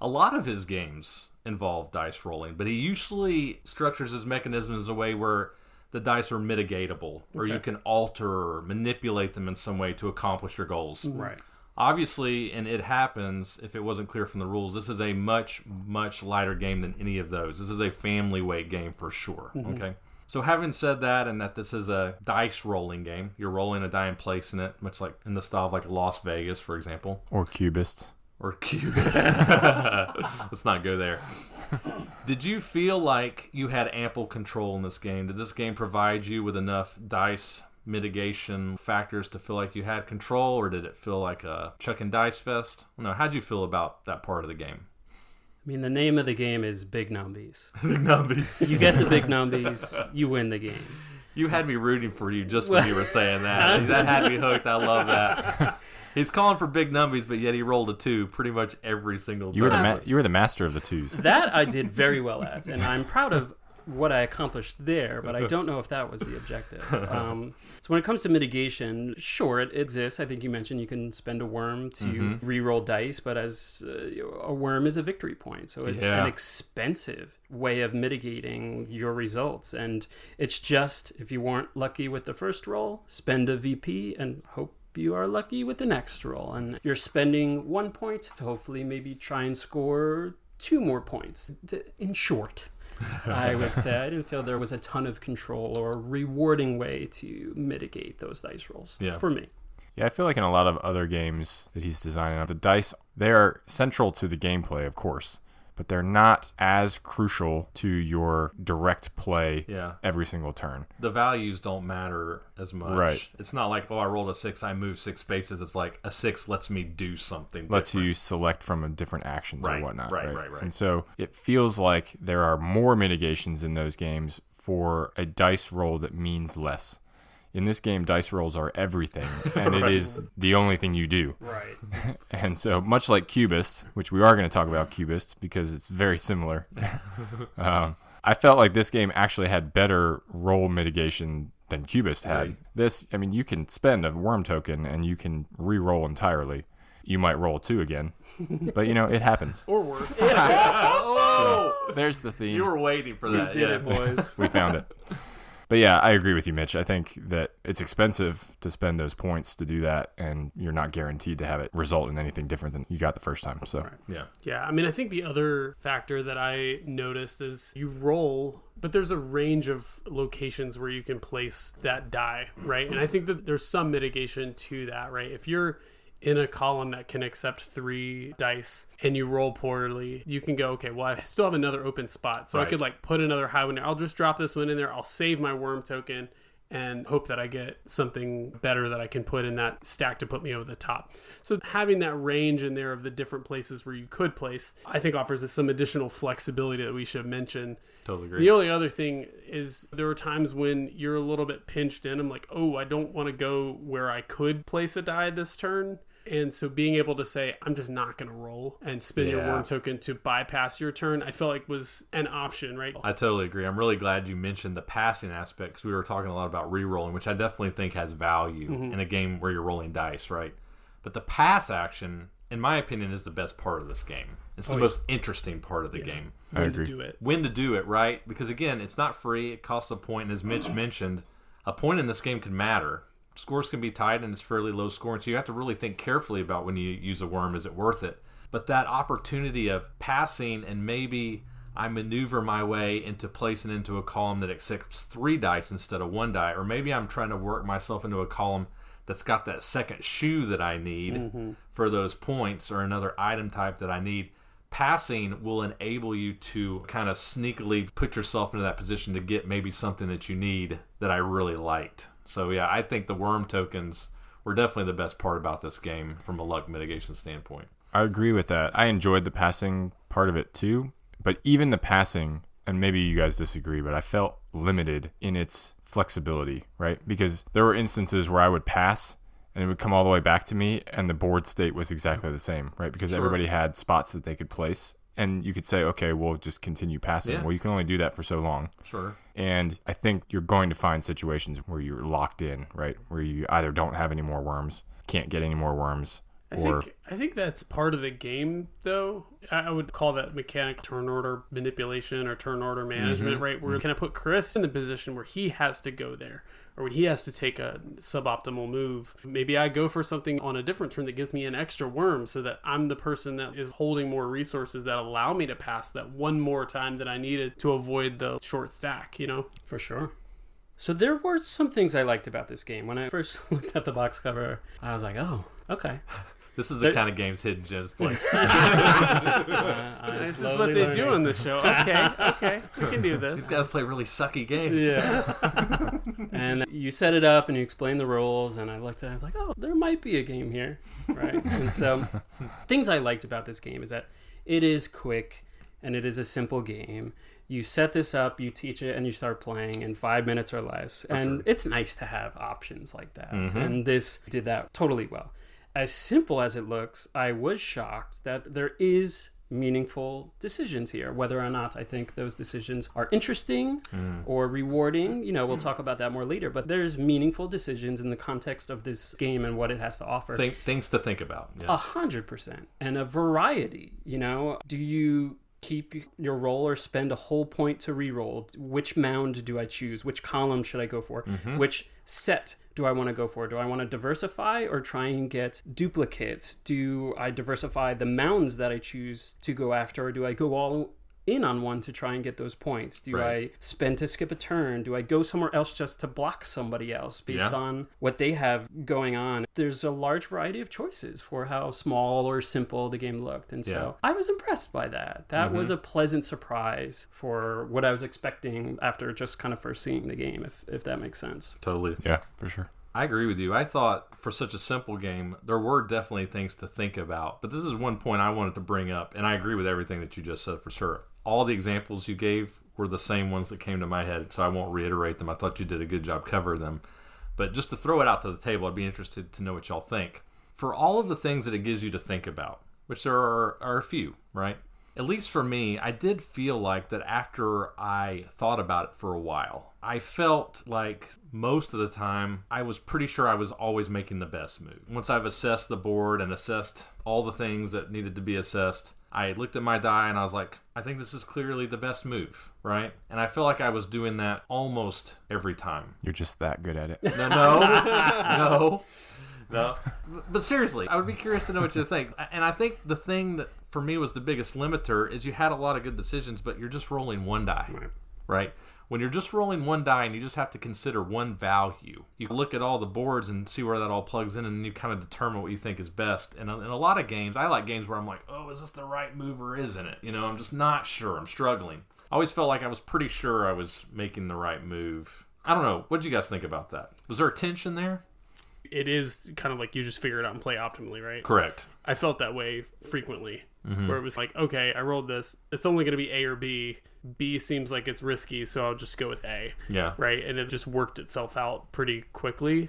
a lot of his games involve dice rolling, but he usually structures his mechanisms in a way where the dice are mitigatable, or you can alter or manipulate them in some way to accomplish your goals. Right. Obviously, and It Happens, if it wasn't clear from the rules, this is a much, much lighter game than any of those. This is a family weight game for sure. Okay. So having said that, and that this is a dice rolling game, you're rolling a die and placing it, much like in the style of like Las Vegas, for example. Or cubists. Or cubist. Let's not go there. Did you feel like you had ample control in this game? Did this game provide you with enough dice mitigation factors to feel like you had control, or did it feel like a chuck and dice fest? No, how'd you feel about that part of the game? I mean, the name of the game is Big Numbies. Big numbies. You get the big numbies, you win the game. You had me rooting for you just when you were saying that. That had me hooked. I love that. He's calling for big numbies, but yet he rolled a 2 pretty much every single time. You were the master of the 2s. That I did very well at, and I'm proud of what I accomplished there, but I don't know if that was the objective. So when it comes to mitigation, sure, it exists. I think you mentioned you can spend a worm to re-roll dice, but as a worm is a victory point, so it's an expensive way of mitigating your results. And it's just, if you weren't lucky with the first roll, spend a VP and hope you are lucky with the next roll. And you're spending 1 point to hopefully maybe try and score 2 more points. In short, I would say I didn't feel there was a ton of control or a rewarding way to mitigate those dice rolls for me. Yeah, I feel like in a lot of other games that he's designing, the dice, they are central to the gameplay, of course, but they're not as crucial to your direct play every single turn. The values don't matter as much. Right. It's not like, I rolled a 6, I moved 6 spaces. It's like a 6 lets me do something Lets different. you select from different actions or whatnot. Right. And so it feels like there are more mitigations in those games for a dice roll that means less. In this game, dice rolls are everything, and it is the only thing you do. Right. And so, much like Cubists, which we are going to talk about Cubists because it's very similar, I felt like this game actually had better roll mitigation than Cubist had. Right. This, I mean, you can spend a worm token and you can re-roll entirely. You might roll 2 again, but it happens. Or worse. So, there's the theme. You were waiting for that. We did it, boys. We found it. But yeah, I agree with you, Mitch. I think that it's expensive to spend those points to do that, and you're not guaranteed to have it result in anything different than you got the first time. So Yeah, I mean, I think the other factor that I noticed is you roll, but there's a range of locations where you can place that die, right? And I think that there's some mitigation to that, right? If you're in a column that can accept 3 dice and you roll poorly, you can go, okay, well, I still have another open spot. So I could like put another high one there. I'll just drop this one in there. I'll save my worm token and hope that I get something better that I can put in that stack to put me over the top. So having that range in there of the different places where you could place, I think offers us some additional flexibility that we should mention. Totally agree. The only other thing is there were times when you're a little bit pinched in. I'm like, oh, I don't want to go where I could place a die this turn. And so being able to say, I'm just not going to roll and spin your worm token to bypass your turn, I felt like was an option, right? I totally agree. I'm really glad you mentioned the passing aspect because we were talking a lot about re-rolling, which I definitely think has value in a game where you're rolling dice, right? But the pass action, in my opinion, is the best part of this game. It's the most interesting part of the game. I agree. To do it. When to do it, right? Because again, it's not free. It costs a point. And as Mitch mentioned, a point in this game can matter. Scores can be tight and it's fairly low scoring, so you have to really think carefully about when you use a worm, is it worth it? But that opportunity of passing and maybe I maneuver my way into placing into a column that accepts 3 dice instead of 1 die, or maybe I'm trying to work myself into a column that's got that second shoe that I need for those points or another item type that I need. Passing will enable you to kind of sneakily put yourself into that position to get maybe something that you need that I really liked. So yeah, I think the worm tokens were definitely the best part about this game from a luck mitigation standpoint. I agree with that. I enjoyed the passing part of it too, but even the passing, and maybe you guys disagree, but I felt limited in its flexibility, right? Because there were instances where I would pass and it would come all the way back to me and the board state was exactly the same, right? Because everybody had spots that they could place. And you could say, okay, we'll just continue passing. Yeah. Well, you can only do that for so long. Sure. And I think you're going to find situations where you're locked in, right? Where you either don't have any more worms, can't get any more worms, I think that's part of the game, though. I would call that mechanic turn order manipulation or turn order management, right? Where can I put Chris in the position where he has to go there, or when he has to take a suboptimal move? Maybe I go for something on a different turn that gives me an extra worm so that I'm the person that is holding more resources that allow me to pass that one more time that I needed to avoid the short stack, you know? For sure. So there were some things I liked about this game. When I first looked at the box cover, I was like, oh, okay. This is the kind of games Hidden Gems play. This is what they do on the show. Okay, we can do this. These guys play really sucky games. Yeah. And you set it up and you explain the rules, and I looked at it, I was like, oh, there might be a game here, right? And so things I liked about this game is that it is quick and it is a simple game. You set this up, you teach it, and you start playing in 5 minutes or less. It's nice to have options like that. And this did that totally well. As simple as it looks, I was shocked that there is meaningful decisions here. Whether or not I think those decisions are interesting or rewarding, you know, we'll talk about that more later. But there's meaningful decisions in the context of this game and what it has to offer. Things to think about. 100%. And a variety, you know. Do you keep your roll or spend a whole point to re-roll? Which mound do I choose? Which column should I go for? Which set do I want to go for? Do I want to diversify or try and get duplicates? Do I diversify the mounds that I choose to go after, or do I go all in on one to try and get those points? Do I spend to skip a turn? Do I go somewhere else just to block somebody else based on what they have going on? There's a large variety of choices for how small or simple the game looked. And so I was impressed by that. That was a pleasant surprise for what I was expecting after just kind of first seeing the game, if that makes sense. Totally. Yeah, for sure. I agree with you. I thought for such a simple game, there were definitely things to think about. But this is one point I wanted to bring up, and I agree with everything that you just said for sure. All the examples you gave were the same ones that came to my head, so I won't reiterate them. I thought you did a good job covering them. But just to throw it out to the table, I'd be interested to know what y'all think. For all of the things that it gives you to think about, which there are a few, right? At least for me, I did feel like that after I thought about it for a while, I felt like most of the time I was pretty sure I was always making the best move. Once I've assessed the board and assessed all the things that needed to be assessed, I looked at my die and I was like, I think this is clearly the best move, right? And I feel like I was doing that almost every time. You're just that good at it. No. But seriously, I would be curious to know what you think. And I think the thing that for me was the biggest limiter is you had a lot of good decisions, but you're just rolling one die, right? When you're just rolling one die and you just have to consider one value, you look at all the boards and see where that all plugs in, and then you kind of determine what you think is best. And in a lot of games, I like games where I'm like, oh, is this the right move or isn't it? You know, I'm just not sure. I'm struggling. I always felt like I was pretty sure I was making the right move. I don't know. What did you guys think about that? Was there a tension there? It is kind of like you just figure it out and play optimally, right? Correct. I felt that way frequently, where it was like, okay, I rolled this. It's only going to be A or B. B seems like it's risky, so I'll just go with A. Yeah. Right? And it just worked itself out pretty quickly.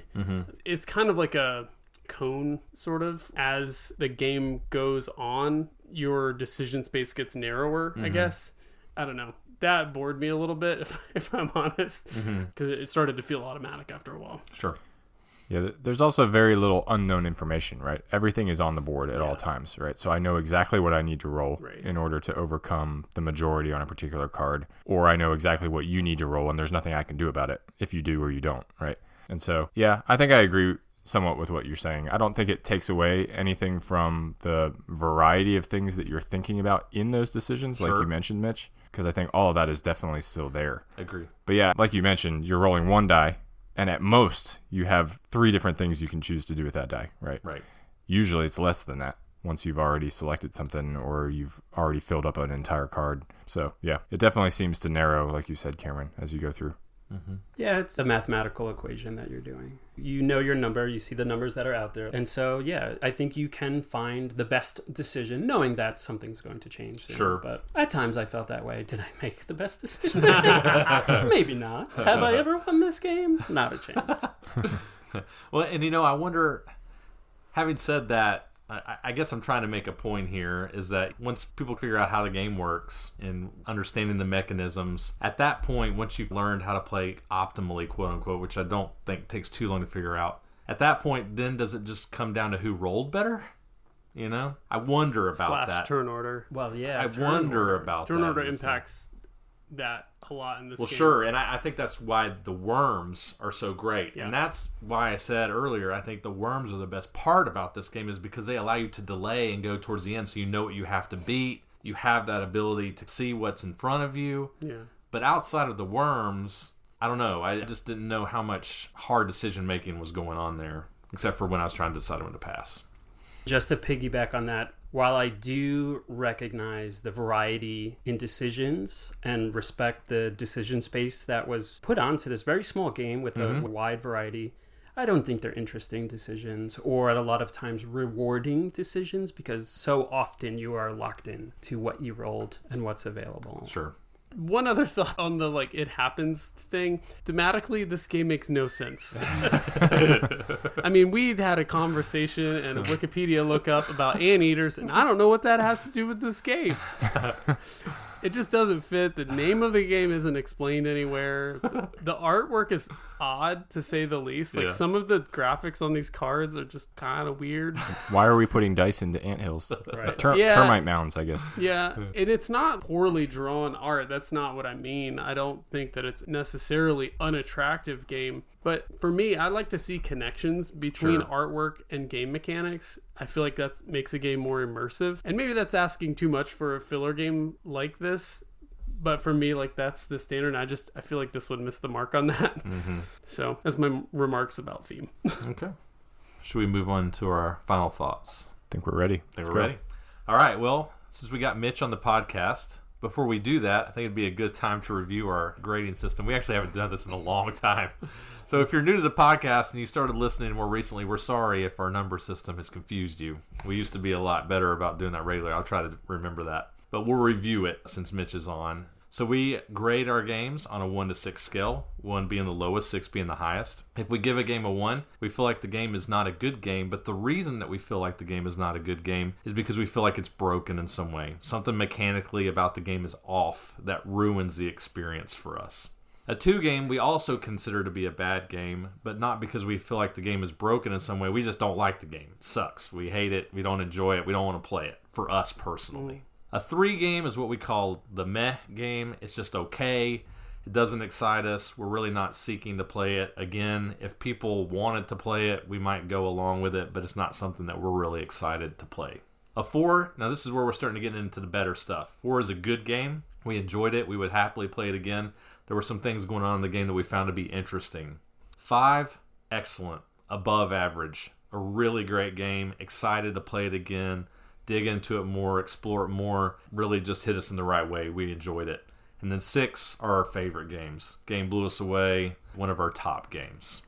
It's kind of like a cone, sort of. As the game goes on, your decision space gets narrower, I guess. I don't know. That bored me a little bit, if I'm honest, because it started to feel automatic after a while. Sure. Yeah, there's also very little unknown information, right? Everything is on the board at all times, right? So I know exactly what I need to roll in order to overcome the majority on a particular card, or I know exactly what you need to roll, and there's nothing I can do about it if you do or you don't, right? And so, yeah, I think I agree somewhat with what you're saying. I don't think it takes away anything from the variety of things that you're thinking about in those decisions, like you mentioned, Mitch, because I think all of that is definitely still there. Agree. But yeah, like you mentioned, you're rolling one die, and at most, you have 3 different things you can choose to do with that die, right? Right. Usually it's less than that once you've already selected something or you've already filled up an entire card. So, yeah, it definitely seems to narrow, like you said, Cameron, as you go through. Yeah, it's a mathematical equation that you're doing. You know your number, you see the numbers that are out there. And so, yeah, I think you can find the best decision knowing that something's going to change soon. Sure. But at times I felt that way. Did I make the best decision? Maybe not. Have I ever won this game? Not a chance. Well, and I wonder, having said that, I guess I'm trying to make a point here is that once people figure out how the game works and understanding the mechanisms, at that point, once you've learned how to play optimally, quote unquote, which I don't think takes too long to figure out, at that point, then does it just come down to who rolled better? I wonder about that. Turn order. Well, yeah. I wonder about that. Turn order impacts that a lot in this game. Well, sure, and I think that's why the worms are so great. Yeah. And that's why I said earlier, I think the worms are the best part about this game is because they allow you to delay and go towards the end so you know what you have to beat. You have that ability to see what's in front of you. Yeah. But outside of the worms, I don't know. I just didn't know how much hard decision-making was going on there, except for when I was trying to decide when to pass. Just to piggyback on that, while I do recognize the variety in decisions and respect the decision space that was put onto this very small game with a wide variety, I don't think they're interesting decisions or at a lot of times rewarding decisions because so often you are locked in to what you rolled and what's available. Sure. One other thought on the it happens thing. Thematically, this game makes no sense. I mean, we'd had a conversation and a Wikipedia lookup about anteaters, and I don't know what that has to do with this game. It just doesn't fit. The name of the game isn't explained anywhere. The artwork is odd, to say the least. Some of the graphics on these cards are just kind of weird. Why are we putting dice into anthills? Right. Termite mounds, I guess. Yeah, and it's not poorly drawn art. That's not what I mean. I don't think that it's necessarily unattractive game. But for me, I like to see connections between artwork and game mechanics. I feel like that makes a game more immersive. And maybe that's asking too much for a filler game like this. But for me, that's the standard. I feel like this would miss the mark on that. So that's my remarks about theme. Okay. Should we move on to our final thoughts? I think we're ready. We're ready. All right. Well, since we got Mitch on the podcast, before we do that, I think it'd be a good time to review our grading system. We actually haven't done this in a long time. So if you're new to the podcast and you started listening more recently, we're sorry if our number system has confused you. We used to be a lot better about doing that regularly. I'll try to remember that. But we'll review it since Mitch is on. So we grade our games on a 1 to 6 scale, 1 being the lowest, 6 being the highest. If we give a game a 1, we feel like the game is not a good game, but the reason that we feel like the game is not a good game is because we feel like it's broken in some way. Something mechanically about the game is off that ruins the experience for us. A 2 game we also consider to be a bad game, but not because we feel like the game is broken in some way. We just don't like the game. It sucks. We hate it. We don't enjoy it. We don't want to play it, for us personally. A 3 game is what we call the meh game. It's just okay. It doesn't excite us. We're really not seeking to play it. Again, if people wanted to play it, we might go along with it, but it's not something that we're really excited to play. A 4, now this is where we're starting to get into the better stuff. 4 is a good game. We enjoyed it. We would happily play it again. there were some things going on in the game that we found to be interesting. 5, excellent. Above average. A really great game. Excited to play it again. Dig into it more. Explore it more. Really just hit us in the right way. We enjoyed it. And then 6 are our favorite games. Game blew us away. One of our top games.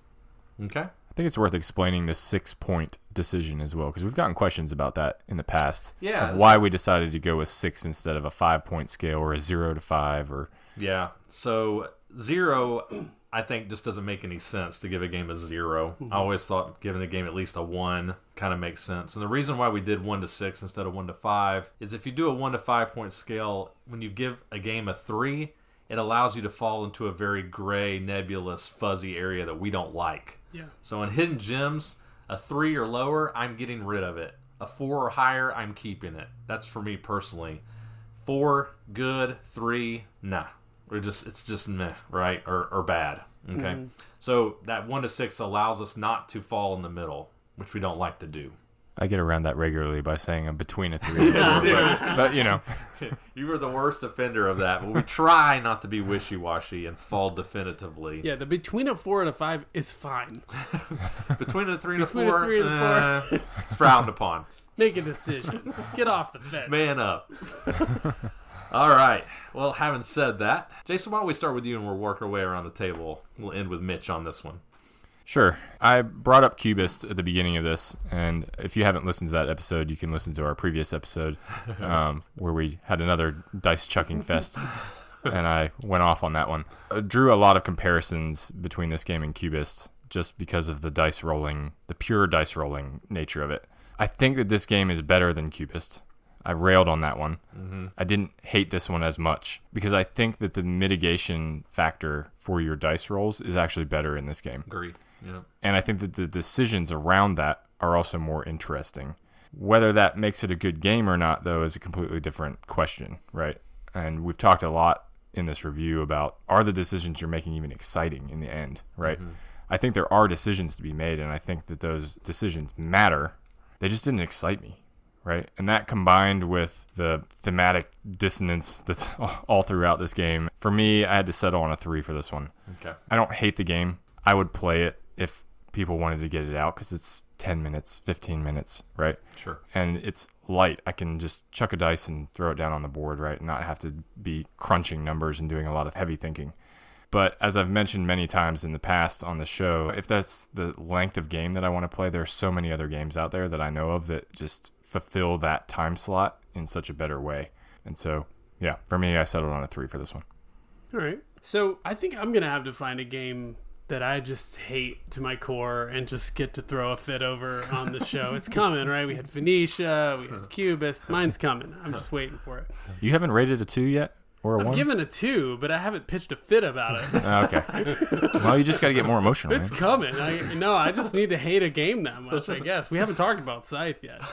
Okay? I think it's worth explaining the 6-point decision as well, because we've gotten questions about that in the past. Yeah. Of why we decided to go with 6 instead of a 5-point scale or a 0 to 5 or... Yeah. So 0, I think, just doesn't make any sense to give a game a 0. I always thought giving a game at least a 1 kind of makes sense. And the reason why we did 1 to 6 instead of 1 to 5 is if you do a 1 to 5 point scale, when you give a game a 3, it allows you to fall into a very gray, nebulous, fuzzy area that we don't like. Yeah. So in hidden gems, a 3 or lower, I'm getting rid of it. A 4 or higher, I'm keeping it. That's for me personally. 4, good. 3, nah. It's just meh, right? Or bad. Okay. So that 1 to 6 allows us not to fall in the middle, which we don't like to do. I get around that regularly by saying I'm between a 3 and a 4. But, you know. You were the worst offender of that, but we try not to be wishy-washy and fall definitively. Yeah, the between a 4 and a 5 is fine. Between a 3 and a 4, Between a 3 and a 4. It's frowned upon. Make a decision. Get off the fence. Man up. All right. Well, having said that, Jason, why don't we start with you and we'll work our way around the table. We'll end with Mitch on this one. Sure. I brought up Cubist at the beginning of this, and if you haven't listened to that episode, you can listen to our previous episode where we had another dice chucking fest, and I went off on that one. I drew a lot of comparisons between this game and Cubist just because of the dice rolling, the pure dice rolling nature of it. I think that this game is better than Cubist. I railed on that one. I didn't hate this one as much because I think that the mitigation factor for your dice rolls is actually better in this game. Agree. Yeah. And I think that the decisions around that are also more interesting. Whether that makes it a good game or not, though, is a completely different question, right? And we've talked a lot in this review about, are the decisions you're making even exciting in the end, right? I think there are decisions to be made, and I think that those decisions matter. They just didn't excite me, right? And that combined with the thematic dissonance that's all throughout this game, for me, I had to settle on a 3 for this one. Okay. I don't hate the game. I would play it if people wanted to get it out because it's 10 minutes, 15 minutes, right? Sure. And it's light. I can just chuck a dice and throw it down on the board, right? And not have to be crunching numbers and doing a lot of heavy thinking. But as I've mentioned many times in the past on the show, if that's the length of game that I want to play, there's so many other games out there that I know of that just fulfill that time slot in such a better way. And so, yeah, for me, I settled on a 3 for this one. All right. So I think I'm going to have to find a game that I just hate to my core and just get to throw a fit over on the show. It's coming, right? We had Phoenicia, we had Cubist. Mine's coming. I'm just waiting for it. You haven't rated a 2 yet? Or a I've 1? given a 2, but I haven't pitched a fit about it. Okay. Well, you just got to get more emotional. It's man. coming. I just need to hate a game that much, I guess. We haven't talked about Scythe yet.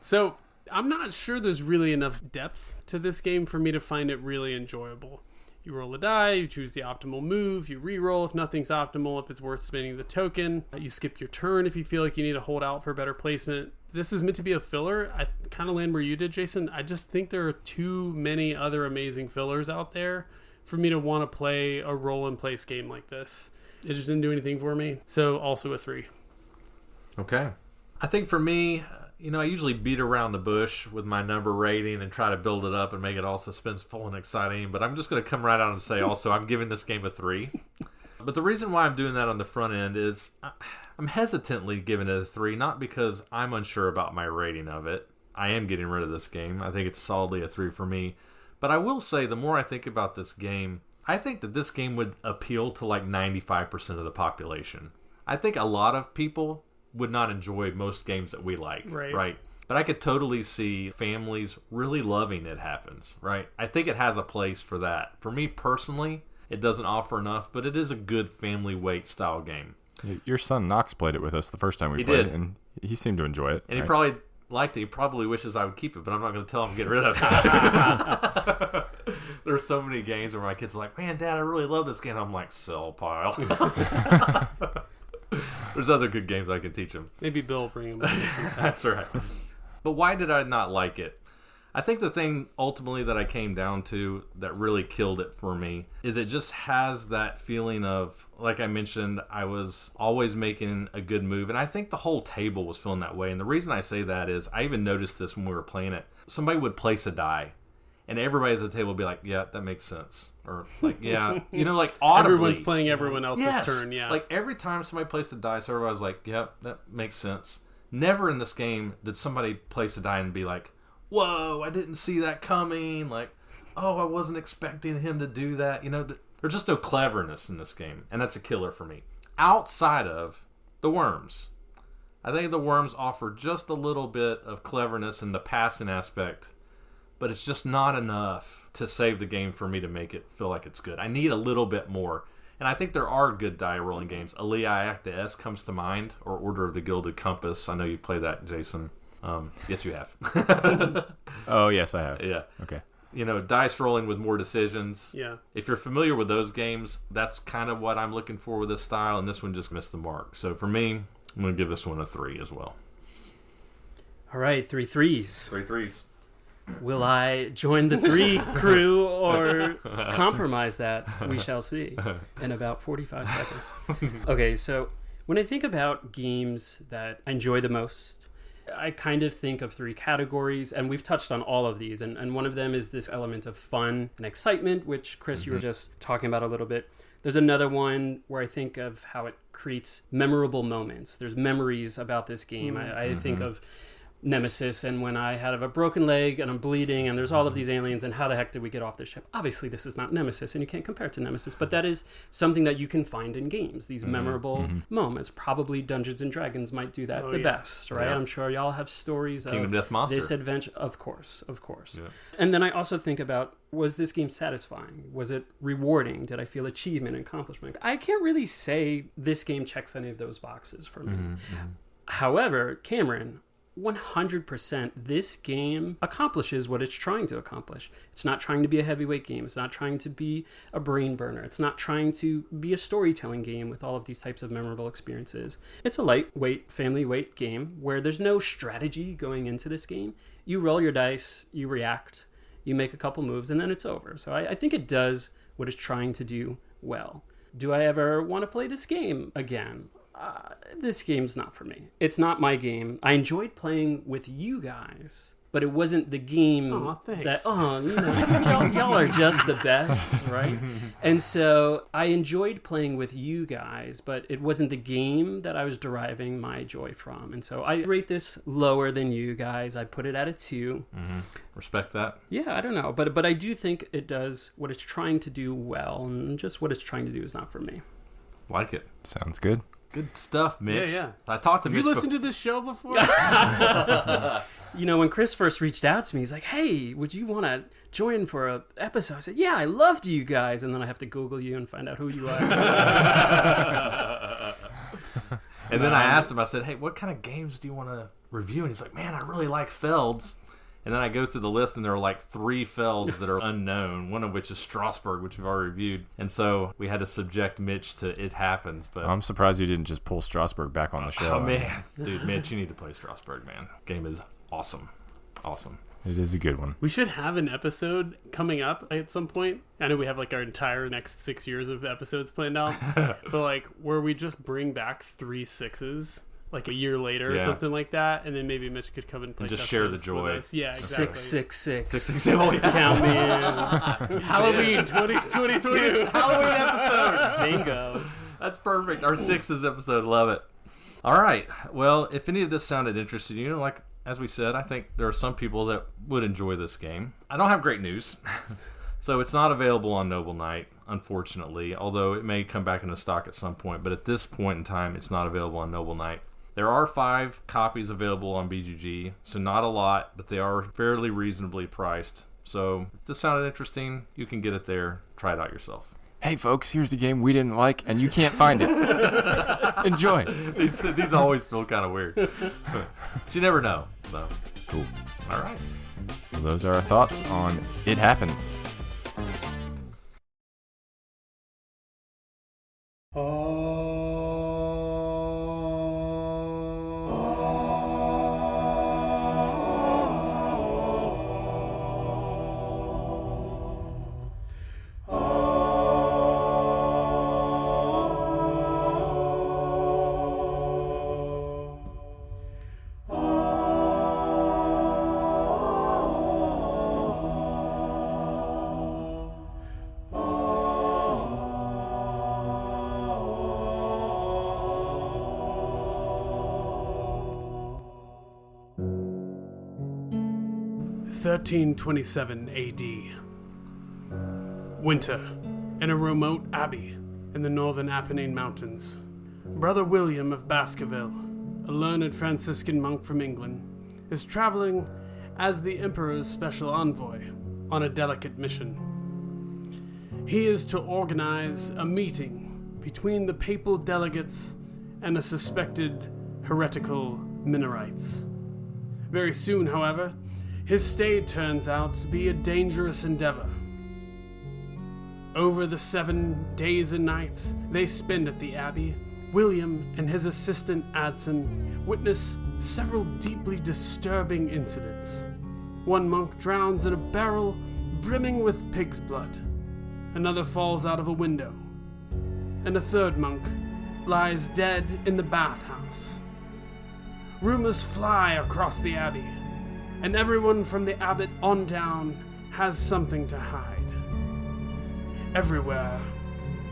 So I'm not sure there's really enough depth to this game for me to find it really enjoyable. You roll a die, you choose the optimal move, you re-roll if nothing's optimal, if it's worth spending the token. You skip your turn if you feel like you need to hold out for better placement. This is meant to be a filler. I kind of land where you did, Jason. I just think there are too many other amazing fillers out there for me to want to play a roll-and-place game like this. It just didn't do anything for me. So also a 3. Okay. I think for me, I usually beat around the bush with my number rating and try to build it up and make it all suspenseful and exciting. But I'm just going to come right out and say also I'm giving this game a 3. But the reason why I'm doing that on the front end is I'm hesitantly giving it a 3, not because I'm unsure about my rating of it. I am getting rid of this game. I think it's solidly a 3 for me. But I will say the more I think about this game, I think that this game would appeal to like 95% of the population. I think a lot of people would not enjoy most games that we like, right? But I could totally see families really loving It Happens, right? I think it has a place for that. For me personally, it doesn't offer enough, but it is a good family weight style game. Your son Knox played it with us the first time we played it, and he seemed to enjoy it. And he probably liked it. He probably wishes I would keep it, but I'm not going to tell him to get rid of it. There's so many games where my kids are like, man, Dad, I really love this game. I'm like, sell pile. There's other good games I can teach him. Maybe Bill will bring him. That's right. But why did I not like it? I think the thing ultimately that I came down to that really killed it for me is it just has that feeling of, like I mentioned, I was always making a good move. And I think the whole table was feeling that way. And the reason I say that is I even noticed this when we were playing it. Somebody would place a die and everybody at the table would be like, yeah, that makes sense. Or like, yeah, like audibly. Everyone's playing everyone else's turn, yeah. Like every time somebody placed a dice, everybody was like, yep, that makes sense. Never in this game did somebody place a die and be like, whoa, I didn't see that coming. Like, oh, I wasn't expecting him to do that. There's just no cleverness in this game. And that's a killer for me. Outside of the worms. I think the worms offer just a little bit of cleverness in the passing aspect. But it's just not enough to save the game for me to make it feel like it's good. I need a little bit more. And I think there are good die rolling games. Alea Acta S comes to mind, or Order of the Gilded Compass. I know you've played that, Jason. Yes, you have. Oh, yes, I have. Yeah. Okay. Dice rolling with more decisions. Yeah. If you're familiar with those games, that's kind of what I'm looking for with this style, and this one just missed the mark. So for me, I'm going to give this one a 3 as well. All right, 3 threes. 3 threes. Will I join the 3 crew or compromise that? We shall see in about 45 seconds. Okay, so when I think about games that I enjoy the most, I kind of think of 3 categories, and we've touched on all of these. And one of them is this element of fun and excitement, which, Chris, you were just talking about a little bit. There's another one where I think of how it creates memorable moments. There's memories about this game. I think of Nemesis, and when I have a broken leg and I'm bleeding and there's all of these aliens, and how the heck did we get off the ship? Obviously this is not Nemesis and you can't compare it to Nemesis, but that is something that you can find in games, these memorable moments. Probably Dungeons and Dragons might do that best, right? Yeah. I'm sure y'all have stories Kingdom of Death Monster. this adventure. Of course. Yeah. And then I also think about, was this game satisfying? Was it rewarding? Did I feel achievement and accomplishment? I can't really say this game checks any of those boxes for me. However, Cameron, 100% this game accomplishes what it's trying to accomplish. It's not trying to be a heavyweight game. It's not trying to be a brain burner. It's not trying to be a storytelling game with all of these types of memorable experiences. It's a lightweight, family weight game where there's no strategy going into this game. You roll your dice, you react, you make a couple moves, and then it's over. So I think it does what it's trying to do well. Do I ever want to play this game again? This game's not for me. It's not my game. I enjoyed playing with you guys, but it wasn't the game thanks. that, y'all are just the best, right? And so I enjoyed playing with you guys, but it wasn't the game that I was deriving my joy from. And so I rate this lower than you guys. I put it at a 2. Respect that. Yeah, I don't know. But I do think it does what it's trying to do well, and just what it's trying to do is not for me. Like it. Sounds good. Good stuff, Mitch. Yeah. I talked to Have Mitch. you listened to this show before? When Chris first reached out to me, he's like, hey, would you want to join for an episode? I said, yeah, I loved you guys. And then I have to Google you and find out who you are. And then I asked him, I said, hey, what kind of games do you want to review? And he's like, man, I really like Felds. And then I go through the list, and there are like 3 Felds that are unknown, one of which is Strasbourg, which we've already reviewed. And so we had to subject Mitch to It Happens. But I'm surprised you didn't just pull Strasbourg back on the show. Oh, man. Dude, Mitch, you need to play Strasbourg, man. Game is awesome. Awesome. It is a good one. We should have an episode coming up at some point. I know we have like our entire next 6 years of episodes planned out. But like where we just bring back 3 6s. Like a year later or something like that, and then maybe Mitch could come and play. And just share the joy. Yeah, exactly. 666. 666. Oh, yeah. Count me in. Halloween 2022. Halloween episode. Bingo. That's perfect. Our 6s episode. Love it. All right. Well, if any of this sounded interesting to you, like as we said, I think there are some people that would enjoy this game. I don't have great news. So it's not available on Noble Knight, unfortunately, although it may come back into stock at some point. But at this point in time, it's not available on Noble Knight. There are 5 copies available on BGG, so not a lot, but they are fairly reasonably priced. So if this sounded interesting, you can get it there. Try it out yourself. Hey, folks, here's a game we didn't like, and you can't find it. Enjoy. These always feel kind of weird. But you never know. So Cool. all right. Well, those are our thoughts on It Happens. 1327 AD. Winter, in a remote abbey in the northern Apennine Mountains. Brother William of Baskerville, a learned Franciscan monk from England, is traveling as the Emperor's special envoy on a delicate mission. He is to organize a meeting between the papal delegates and the suspected heretical Minorites. Very soon, however, his stay turns out to be a dangerous endeavor. Over the 7 days and nights they spend at the Abbey, William and his assistant Adson witness several deeply disturbing incidents. One monk drowns in a barrel brimming with pig's blood. Another falls out of a window. And a third monk lies dead in the bathhouse. Rumors fly across the Abbey, and everyone from the abbot on down has something to hide. Everywhere,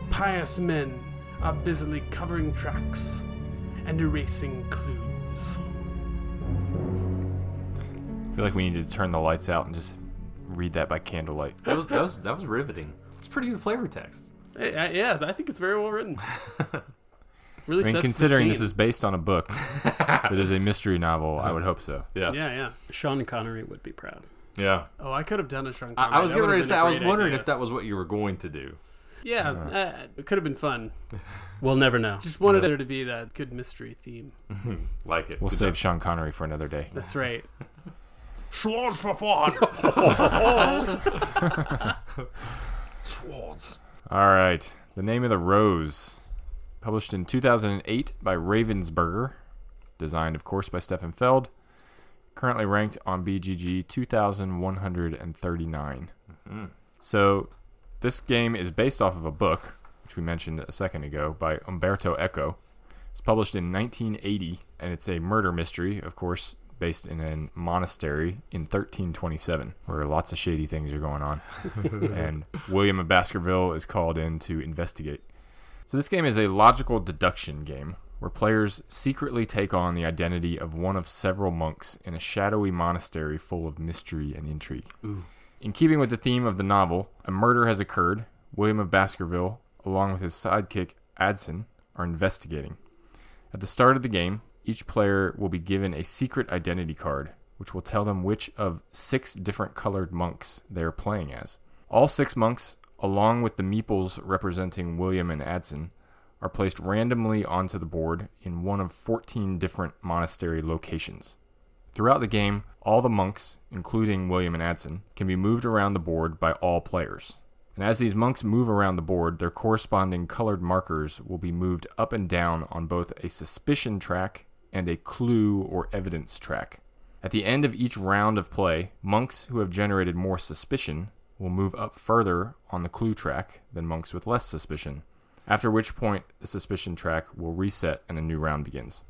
pious men are busily covering tracks and erasing clues. I feel like we need to turn the lights out and just read that by candlelight. That was riveting. It's pretty good flavor text. Yeah, I think it's very well written. Really, I mean, sets considering the this scene. is based on a book that is a mystery novel, I would hope so. Yeah. Sean Connery would be proud. Yeah. Oh, I could have done a Sean Connery. I was That getting would ready have to been say, a I was great wondering idea. if that was what you were going to do. Yeah, it could have been fun. We'll never know. Just wanted there to be that good mystery theme. Like it. We'll Good save job. Sean Connery for another day. That's right. Schwartz for fun. Swords. All right. The Name of the Rose. Published in 2008 by Ravensburger. Designed, of course, by Stefan Feld. Currently ranked on BGG 2,139. Mm-hmm. So, this game is based off of a book, which we mentioned a second ago, by Umberto Eco. It's published in 1980, and it's a murder mystery, of course, based in a monastery in 1327, where lots of shady things are going on. And William of Baskerville is called in to investigate. So this game is a logical deduction game, where players secretly take on the identity of one of several monks in a shadowy monastery full of mystery and intrigue. Ooh. In keeping with the theme of the novel, a murder has occurred. William of Baskerville, along with his sidekick Adson, are investigating. At the start of the game, each player will be given a secret identity card, which will tell them which of 6 different colored monks they are playing as. All 6 monks, along with the meeples representing William and Adson, are placed randomly onto the board in one of 14 different monastery locations. Throughout the game, all the monks, including William and Adson, can be moved around the board by all players. And as these monks move around the board, their corresponding colored markers will be moved up and down on both a suspicion track and a clue or evidence track. At the end of each round of play, monks who have generated more suspicion will move up further on the clue track than monks with less suspicion, after which point the suspicion track will reset and a new round begins.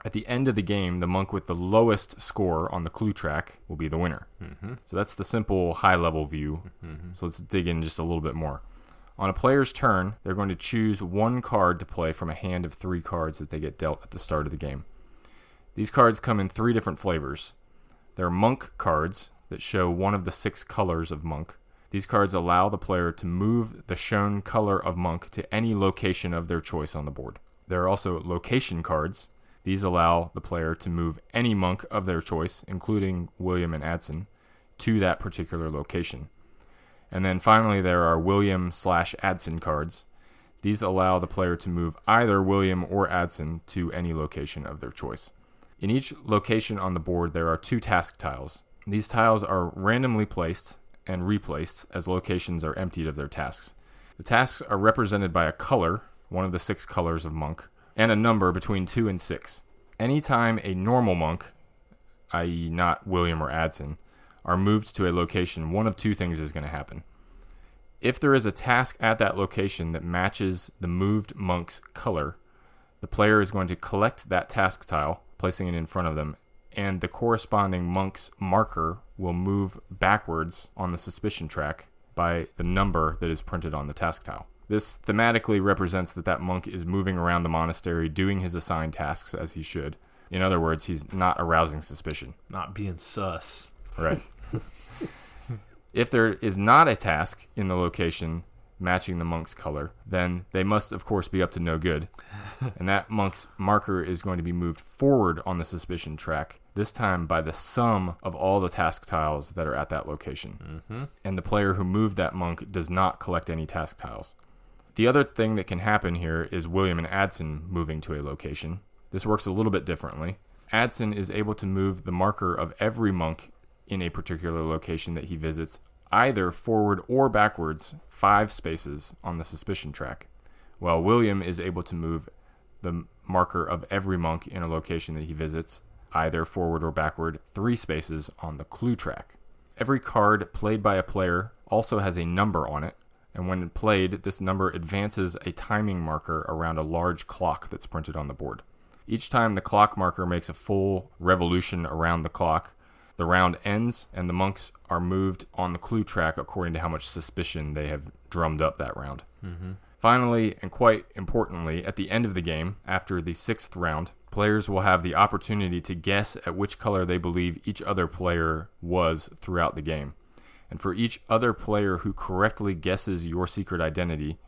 At the end of the game, the monk with the lowest score on the clue track will be the winner. Mm-hmm. So that's the simple high-level view. Mm-hmm. So let's dig in just a little bit more. On a player's turn, they're going to choose one card to play from a hand of 3 cards that they get dealt at the start of the game. These cards come in 3 different flavors. There are monk cards that show one of the 6 colors of monk. These cards allow the player to move the shown color of monk to any location of their choice on the board. There are also location cards. These allow the player to move any monk of their choice, including William and Adson, to that particular location. And then finally, there are William/Adson cards. These allow the player to move either William or Adson to any location of their choice. In each location on the board, there are 2 task tiles. These tiles are randomly placed and replaced as locations are emptied of their tasks. The tasks are represented by a color, one of the 6 colors of monk, and a number between 2 and 6. Anytime a normal monk, i.e. not William or Adson, are moved to a location, one of 2 things is going to happen. If there is a task at that location that matches the moved monk's color, the player is going to collect that task tile, placing it in front of them, and the corresponding monk's marker will move backwards on the suspicion track by the number that is printed on the task tile. This thematically represents that monk is moving around the monastery doing his assigned tasks as he should. In other words, he's not arousing suspicion. Not being sus. Right. If there is not a task in the location matching the monk's color, then they must, of course, be up to no good. And that monk's marker is going to be moved forward on the suspicion track, this time by the sum of all the task tiles that are at that location. And the player who moved that monk does not collect any task tiles. The other thing that can happen here is William and Adson moving to a location. This works a little bit differently. Adson is able to move the marker of every monk in a particular location that he visits either forward or backwards 5 spaces on the suspicion track, while William is able to move the marker of every monk in a location that he visits either forward or backward 3 spaces on the clue track. Every card played by a player also has a number on it, and when played, this number advances a timing marker around a large clock that's printed on the board. Each time the clock marker makes a full revolution around the clock, the round ends, and the monks are moved on the clue track according to how much suspicion they have drummed up that round. Finally, and quite importantly, at the end of the game, after the 6th round, players will have the opportunity to guess at which color they believe each other player was throughout the game. And for each other player who correctly guesses your secret identity,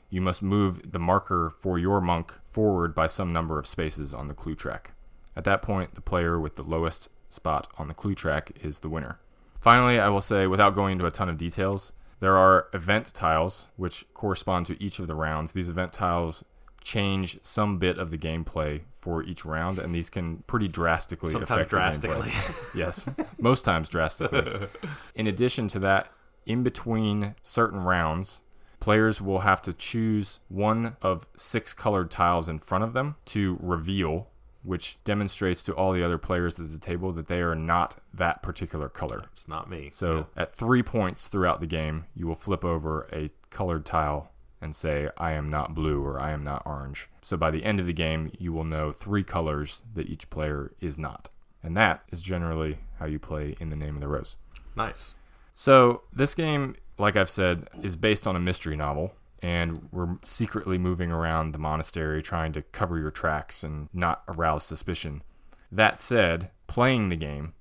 you must move the marker for your monk forward by some number of spaces on the clue track. At that point, the player with the lowest spot on the clue track is the winner. Finally, I will say, without going into a ton of details, there are event tiles which correspond to each of the rounds. These event tiles change some bit of the gameplay for each round, and these can pretty drastically affect the gameplay. Yes, most times drastically. In addition to that, in between certain rounds, players will have to choose one of 6 colored tiles in front of them to reveal, which demonstrates to all the other players at the table that they are not that particular color. It's not me. So at 3 points throughout the game, you will flip over a colored tile and say, I am not blue or I am not orange. So by the end of the game, you will know 3 colors that each player is not. And that is generally how you play In the Name of the Rose. Nice. So this game, like I've said, is based on a mystery novel. And we're secretly moving around the monastery trying to cover your tracks and not arouse suspicion. That said, playing the game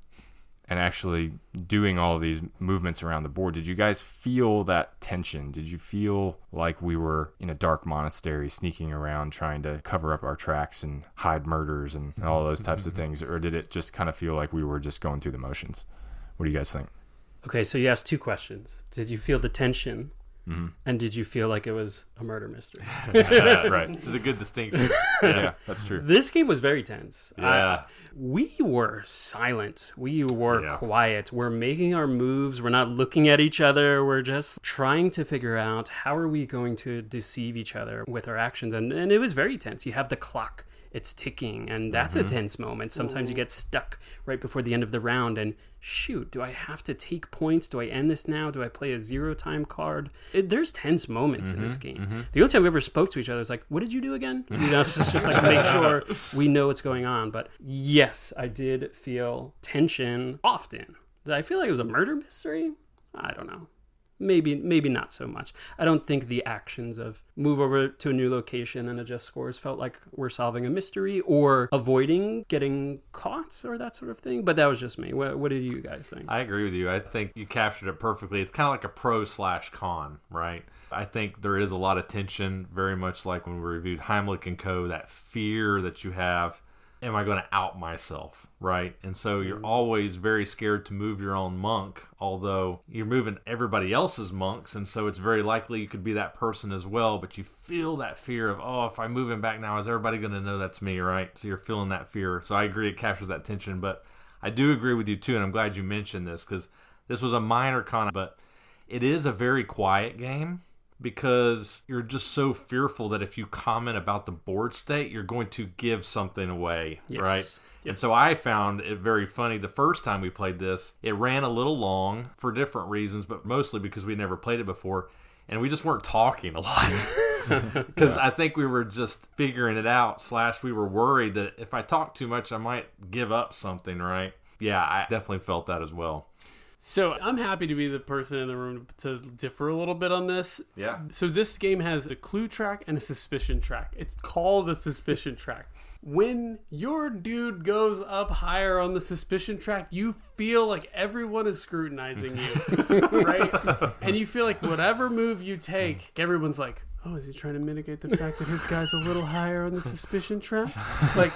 and actually doing all of these movements around the board, did you guys feel that tension? Did you feel like we were in a dark monastery sneaking around trying to cover up our tracks and hide murders and all those types of things? Or did it just kind of feel like we were just going through the motions? What do you guys think? Okay, so you asked 2 questions. Did you feel the tension? And did you feel like it was a murder mystery? Right. This is a good distinction. Yeah, that's true. This game was very tense. Yeah. We were silent. We were quiet. We're making our moves. We're not looking at each other. We're just trying to figure out how are we going to deceive each other with our actions. And it was very tense. You have the clock. It's ticking, and that's a tense moment. Sometimes you get stuck right before the end of the round, and shoot, do I have to take points? Do I end this now? Do I play a 0-time card? There's tense moments in this game. The only time we ever spoke to each other was like, what did you do again? You know, it's just like make sure we know what's going on. But yes, I did feel tension often. Did I feel like it was a murder mystery? I don't know. Maybe not so much. I don't think the actions of move over to a new location and adjust scores felt like we're solving a mystery or avoiding getting caught or that sort of thing. But that was just me. What did you guys think? I agree with you. I think you captured it perfectly. It's kind of like a pro/con, right? I think there is a lot of tension, very much like when we reviewed Heimlich and Co., that fear that you have. Am I going to out myself, right? And so you're always very scared to move your own monk, although you're moving everybody else's monks, and so it's very likely you could be that person as well, but you feel that fear of, oh, if I move him back now, is everybody going to know that's me, right? So you're feeling that fear. So I agree, it captures that tension, but I do agree with you too, and I'm glad you mentioned this, because this was a minor con, but it is a very quiet game. Because you're just so fearful that if you comment about the board state, you're going to give something away, right? Yep. And so I found it very funny. The first time we played this, it ran a little long for different reasons, but mostly because we never played it before. And we just weren't talking a lot. Because I think we were just figuring it out, / we were worried that if I talk too much, I might give up something, right? Yeah, I definitely felt that as well. So I'm happy to be the person in the room to differ a little bit on this. Yeah. So this game has a clue track and a suspicion track. It's called a suspicion track. When your dude goes up higher on the suspicion track, you feel like everyone is scrutinizing you, right? And you feel like whatever move you take, everyone's like, oh, is he trying to mitigate the fact that his guy's a little higher on the suspicion track? Like,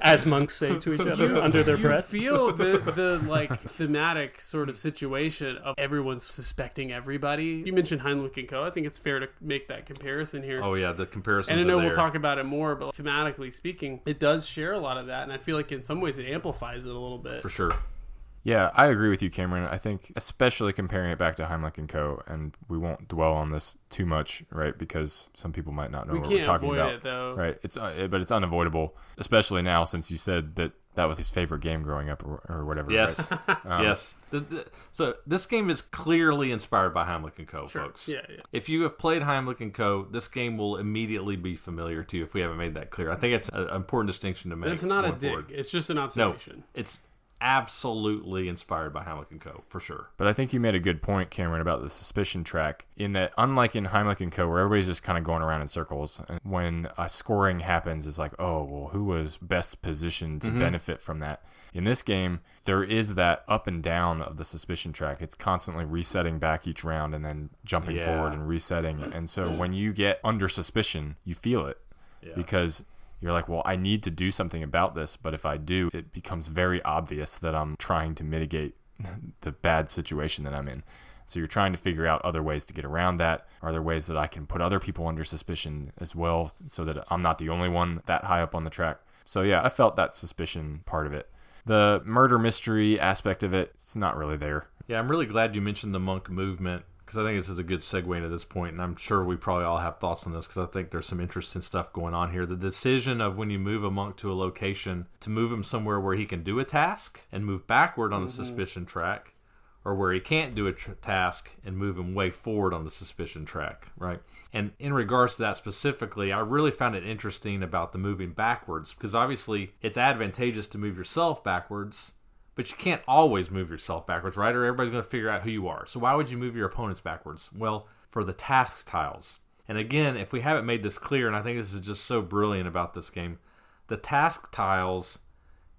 As monks say to each other under their breath. You feel the like thematic sort of situation of everyone's suspecting everybody. You mentioned Heimlich & Co. I think it's fair to make that comparison here. Oh yeah, the comparisons. And I know are there. we'll talk about it more, but thematically speaking, it does share a lot of that, and I feel like in some ways it amplifies it a little bit. For sure. Yeah, I agree with you, Cameron. I think especially comparing it back to Heimlich & Co., and we won't dwell on this too much, right, because some people might not know what we're talking about. It, though. Right, but it's unavoidable, especially now since you said that was his favorite game growing up or whatever. Yes, right? yes. So this game is clearly inspired by Heimlich & Co., Sure. folks. Yeah. If you have played Heimlich & Co., this game will immediately be familiar to you if we haven't made that clear. I think it's an important distinction to make. It's not a going dig. forward. It's just an No, observation. it's absolutely inspired by Heimlich & Co., for sure. But I think you made a good point, Cameron, about the suspicion track, in that unlike in Heimlich & Co., where everybody's just kind of going around in circles, and when a scoring happens, it's like, oh, well, who was best positioned to benefit from that? In this game, there is that up and down of the suspicion track. It's constantly resetting back each round and then jumping forward and resetting. And so when you get under suspicion, you feel it because you're like, well, I need to do something about this, but if I do, it becomes very obvious that I'm trying to mitigate the bad situation that I'm in. So you're trying to figure out other ways to get around that. Are there ways that I can put other people under suspicion as well so that I'm not the only one that high up on the track? So yeah, I felt that suspicion part of it. The murder mystery aspect of it, it's not really there. Yeah, I'm really glad you mentioned the monk movement, because I think this is a good segue into this point, and I'm sure we probably all have thoughts on this, because I think there's some interesting stuff going on here. The decision of when you move a monk to a location, to move him somewhere where he can do a task and move backward on the suspicion track, or where he can't do a task and move him way forward on the suspicion track, right? And in regards to that specifically, I really found it interesting about the moving backwards, because obviously it's advantageous to move yourself backwards, but you can't always move yourself backwards, right? Or everybody's going to figure out who you are. So why would you move your opponents backwards? Well, for the task tiles. And again, if we haven't made this clear, and I think this is just so brilliant about this game, the task tiles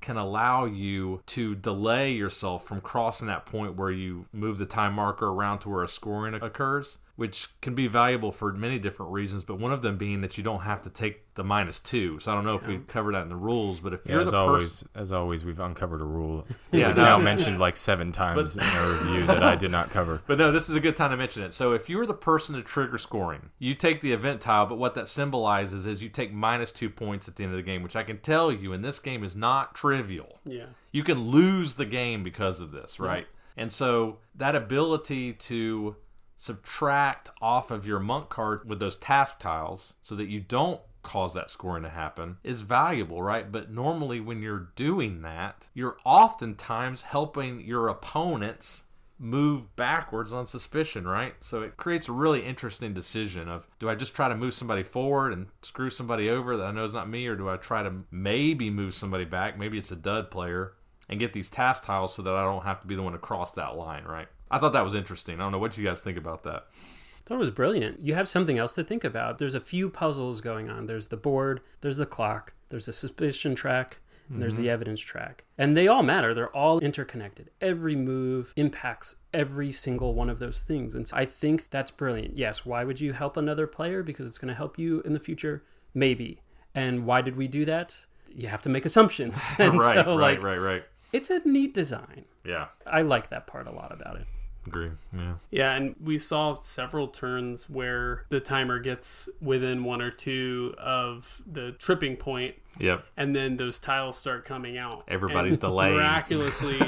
can allow you to delay yourself from crossing that point where you move the time marker around to where a scoring occurs, which can be valuable for many different reasons, but one of them being that you don't have to take the -2. So I don't know if we covered that in the rules, but if you're as the as always, we've uncovered a rule. Yeah, we've no. now mentioned like 7 times in our review that I did not cover. But no, this is a good time to mention it. So if you're the person to trigger scoring, you take the event tile, but what that symbolizes is you take -2 points at the end of the game, which I can tell you in this game is not trivial. Yeah. You can lose the game because of this, right? And so that ability to subtract off of your monk card with those task tiles so that you don't cause that scoring to happen is valuable, right? But normally when you're doing that, you're oftentimes helping your opponents move backwards on suspicion, right? So it creates a really interesting decision of, do I just try to move somebody forward and screw somebody over that I know is not me, or do I try to maybe move somebody back, maybe it's a dud player, and get these task tiles so that I don't have to be the one to cross that line, right? I thought that was interesting. I don't know what you guys think about that. I thought it was brilliant. You have something else to think about. There's a few puzzles going on. There's the board, there's the clock, there's the suspicion track, and there's the evidence track. And they all matter. They're all interconnected. Every move impacts every single one of those things. And so I think that's brilliant. Yes, why would you help another player? Because it's going to help you in the future? Maybe. And why did we do that? You have to make assumptions. And Right. It's a neat design. Yeah, I like that part a lot about it. agree. Yeah. Yeah, and we saw several turns where the timer gets within 1 or 2 of the tripping point. Yep. And then those tiles start coming out. Everybody's delaying. Miraculously,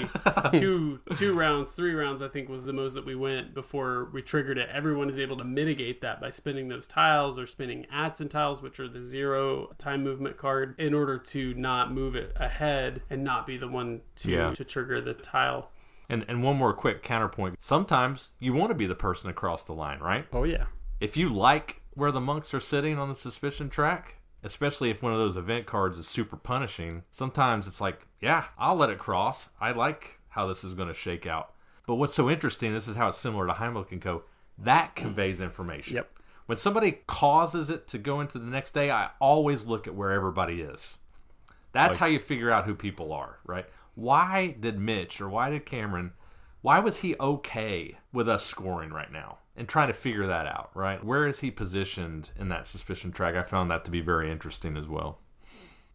two rounds, 3 rounds, I think was the most that we went before we triggered it. Everyone is able to mitigate that by spinning those tiles or spinning Adson tiles, which are the 0 time movement card, in order to not move it ahead and not be the one to trigger the tile. And one more quick counterpoint. Sometimes you want to be the person across the line, right? Oh, yeah. If you like where the monks are sitting on the suspicion track, especially if one of those event cards is super punishing, sometimes it's like, yeah, I'll let it cross. I like how this is going to shake out. But what's so interesting, this is how it's similar to Heimlich & Co., that conveys information. Yep. When somebody causes it to go into the next day, I always look at where everybody is. That's how you figure out who people are, right? Why did Mitch or why did Cameron, why was he okay with us scoring right now? And trying to figure that out, right? Where is he positioned in that suspicion track? I found that to be very interesting as well.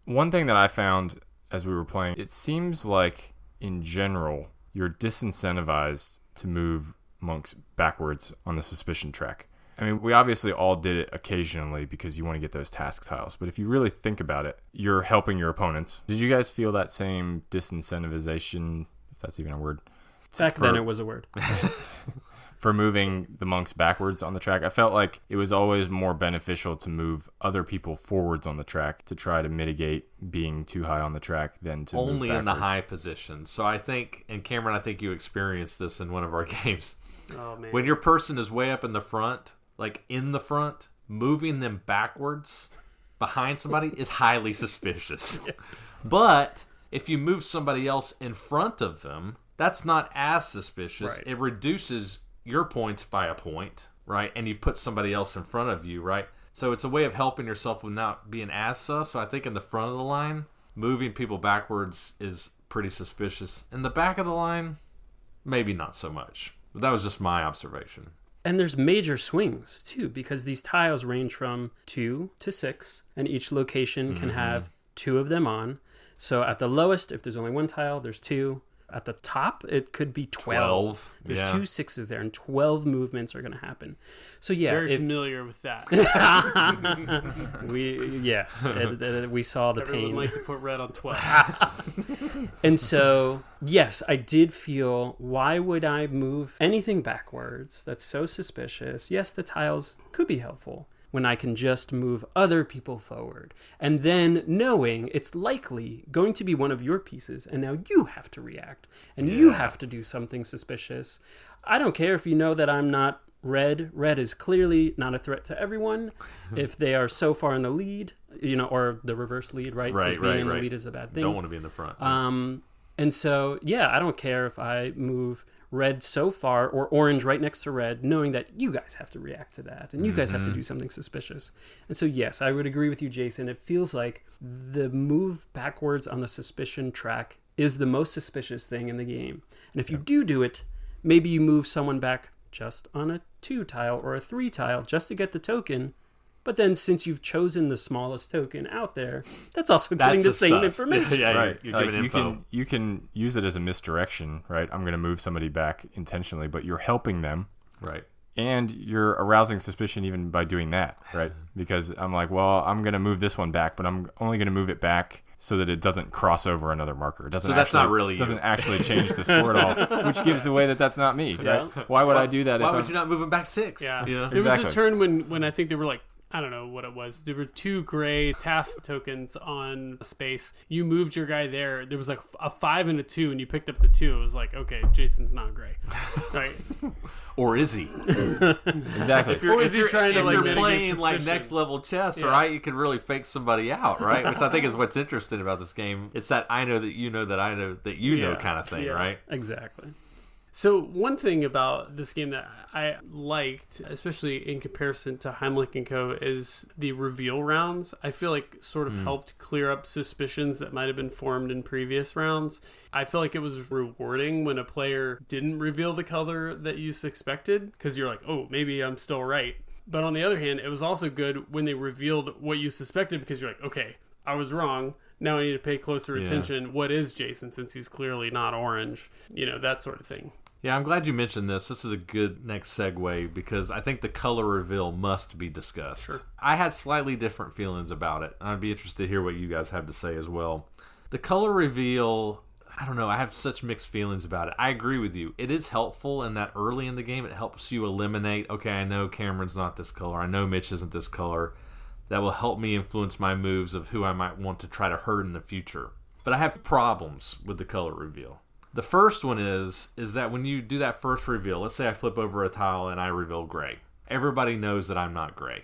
One thing that I found as we were playing, it seems like in general, you're disincentivized to move monks backwards on the suspicion track. I mean, we obviously all did it occasionally because you want to get those task tiles. But if you really think about it, you're helping your opponents. Did you guys feel that same disincentivization, if that's even a word? Back then it was a word. For moving the monks backwards on the track? I felt like it was always more beneficial to move other people forwards on the track to try to mitigate being too high on the track than to only move in the backwards. high position. So I think, and Cameron, I think you experienced this in one of our games. Oh, man. When your person is way up in the front, like in the front, moving them backwards behind somebody is highly suspicious. But if you move somebody else in front of them, that's not as suspicious. Right. It reduces your points by a point, right? And you've put somebody else in front of you, right? So it's a way of helping yourself without being as sus. So I think in the front of the line, moving people backwards is pretty suspicious. In the back of the line, maybe not so much. But that was just my observation. And there's major swings, too, because these tiles range from 2 to 6, and each location can have 2 of them on. So at the lowest, if there's only 1 tile, there's 2. At the top, it could be 12. There's yeah. 2 6s there, and 12 movements are going to happen. So yeah, Very familiar with that. we saw the Everyone pain. liked to put red on 12. And so, yes, I did feel, why would I move anything backwards? That's so suspicious. Yes, the tiles could be helpful when I can just move other people forward. And then knowing it's likely going to be one of your pieces, and now you have to react, and you have to do something suspicious. I don't care if you know that I'm not red. Red is clearly not a threat to everyone if they are so far in the lead, or the reverse lead, right? Right, 'Cause being right, in the right. lead is a bad thing. Don't want to be in the front. And so, I don't care if I move red so far or orange right next to red, knowing that you guys have to react to that and you guys have to do something suspicious. And so, yes, I would agree with you, Jason. It feels like the move backwards on the suspicion track is the most suspicious thing in the game. And if you do it, maybe you move someone back just on a 2 tile or a 3 tile just to get the token. But then, since you've chosen the smallest token out there, that's also getting the same information. Yeah, Right. you're giving info. You can use it as a misdirection, right? I'm going to move somebody back intentionally, but you're helping them. Right. And you're arousing suspicion even by doing that, right? Because I'm like, well, I'm going to move this one back, but I'm only going to move it back so that it doesn't cross over another marker. It doesn't So that's not really you. doesn't actually change the score at all, which gives away that that's not me, right? Why would I do that? Why if would I'm, you not move them back 6? Yeah. Yeah. There was Exactly. a turn when I think they were like, I don't know what it was. There were 2 gray task tokens on a space. You moved your guy there. There was like a 5 and a 2, and you picked up the 2. It was like, okay, Jason's not gray, right? Or is he? Exactly. If you're, Or is he trying to, if like, you're mitigate playing like suspicion? next level chess, Yeah. right? You can really fake somebody out, right? Which I think is what's interesting about this game. It's that I know that you know that I know that you know Yeah. kind of thing, Yeah. right? Exactly. So one thing about this game that I liked, especially in comparison to Heimlich & Co., is the reveal rounds. I feel like sort of helped clear up suspicions that might have been formed in previous rounds. I feel like it was rewarding when a player didn't reveal the color that you expected, because you're like, oh, maybe I'm still right. But on the other hand, it was also good when they revealed what you suspected, because you're like, okay, I was wrong. Now I need to pay closer attention. What is Jason, since he's clearly not orange? That sort of thing. Yeah, I'm glad you mentioned this. This is a good next segue because I think the color reveal must be discussed. Sure. I had slightly different feelings about it. I'd be interested to hear what you guys have to say as well. The color reveal, I don't know, I have such mixed feelings about it. I agree with you. It is helpful in that early in the game. It helps you eliminate, okay, I know Cameron's not this color. I know Mitch isn't this color. That will help me influence my moves of who I might want to try to hurt in the future. But I have problems with the color reveal. The first one is that when you do that first reveal, let's say I flip over a tile and I reveal gray. Everybody knows that I'm not gray.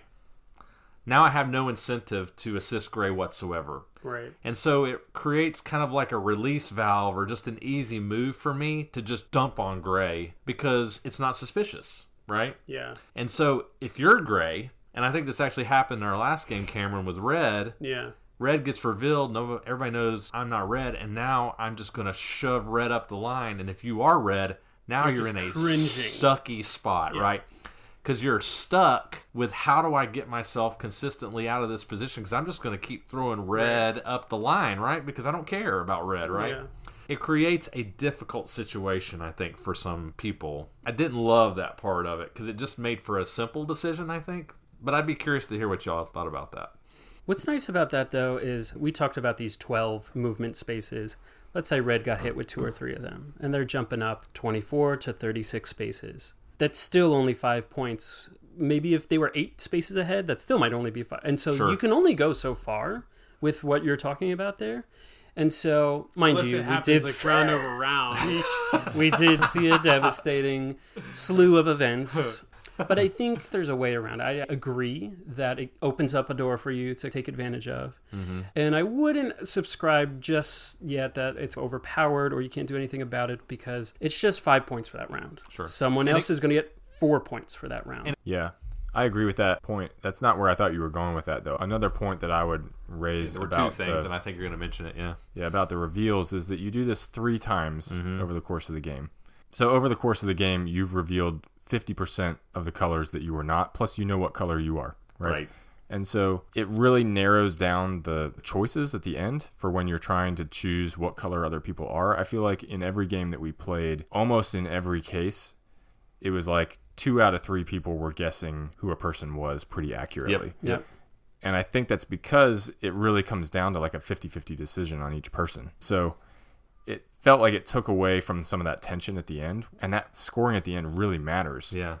now I have no incentive to assist gray whatsoever. Right. And so it creates kind of like a release valve or just an easy move for me to just dump on gray because it's not suspicious, right? Yeah. And so if you're gray, and I think this actually happened in our last game, Cameron, with red. Yeah. Red gets revealed. Everybody knows I'm not red, and now I'm just going to shove red up the line. And if you are red, now you're in a sucky spot, right? Because you're stuck with how do I get myself consistently out of this position? Because I'm just going to keep throwing red up the line, right? Because I don't care about red, right? Yeah. It creates a difficult situation, I think, for some people. I didn't love that part of it because it just made for a simple decision, I think. But I'd be curious to hear what y'all thought about that. What's nice about that, though, is we talked about these 12 movement spaces. Let's say red got hit with 2 or 3 of them, and they're jumping up 24 to 36 spaces. That's still only 5 points. Maybe if they were 8 spaces ahead, that still might only be 5. And so you can only go so far with what you're talking about there. And so, mind you, we did round over round. We did see a devastating slew of events. But I think there's a way around it. I agree that it opens up a door for you to take advantage of. Mm-hmm. And I wouldn't subscribe just yet that it's overpowered or you can't do anything about it because it's just 5 points for that round. Sure. Someone else is going to get 4 points for that round. Yeah, I agree with that point. That's not where I thought you were going with that, though. Another point that I would raise about 2 things, and I think you're going to mention it, yeah, about the reveals is that you do this 3 times over the course of the game. So over the course of the game, you've revealed 50% of the colors that you are not, plus you know what color you are, right? And so it really narrows down the choices at the end for when you're trying to choose what color other people are. I feel like in every game that we played, almost in every case, it was like 2 out of 3 people were guessing who a person was pretty accurately. Yep. And I think that's because it really comes down to like a 50-50 decision on each person. So it felt like it took away from some of that tension at the end, and that scoring at the end really matters. Yeah.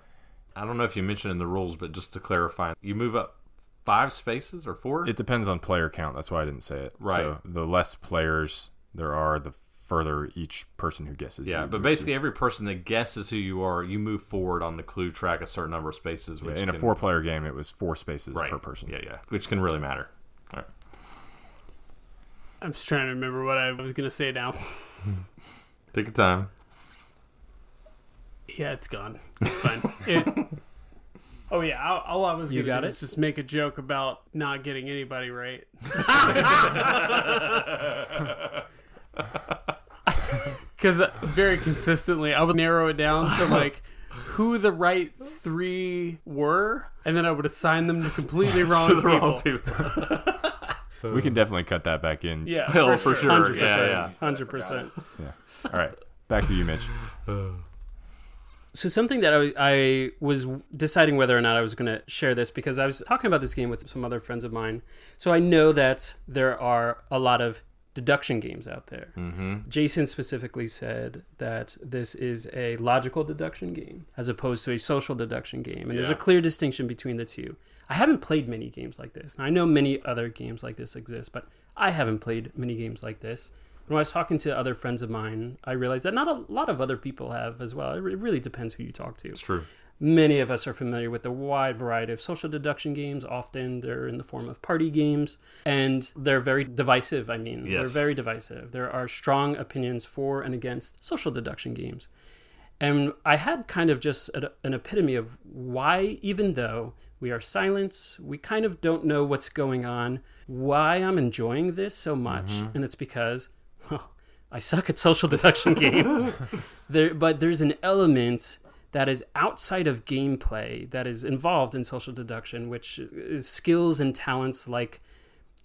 I don't know if you mentioned in the rules, but just to clarify, you move up 5 spaces or 4? It depends on player count. That's why I didn't say it. Right. So the less players there are, the further each person who guesses. Yeah, but basically every person that guesses who you are, you move forward on the clue track a certain number of spaces. Which in a 4-player game, it was 4 spaces per person. Yeah, which can really matter. All right. I'm just trying to remember what I was going to say now. Take your time. Yeah, it's gone. It's fine. Oh, yeah. All I was going to do is just make a joke about not getting anybody right. Because very consistently, I would narrow it down to like who the right 3 were, and then I would assign them to completely wrong wrong people. We can definitely cut that back in. Yeah, for sure. 100%. Yeah. 100%. Yeah. All right. Back to you, Mitch. So something that I was deciding whether or not I was going to share this, because I was talking about this game with some other friends of mine. So I know that there are a lot of deduction games out there. Mm-hmm. Jason specifically said that this is a logical deduction game as opposed to a social deduction game. And there's a clear distinction between the two. I haven't played many games like this. And I know many other games like this exist, but I haven't played many games like this. When I was talking to other friends of mine, I realized that not a lot of other people have as well. It really depends who you talk to. It's true. Many of us are familiar with the wide variety of social deduction games. Often they're in the form of party games, and they're very divisive. They're very divisive. There are strong opinions for and against social deduction games. And I had kind of just an epitome of why, even though we are silent, we kind of don't know what's going on, why I'm enjoying this so much. Mm-hmm. And it's because, well, I suck at social deduction games. But there's an element that is outside of gameplay that is involved in social deduction, which is skills and talents like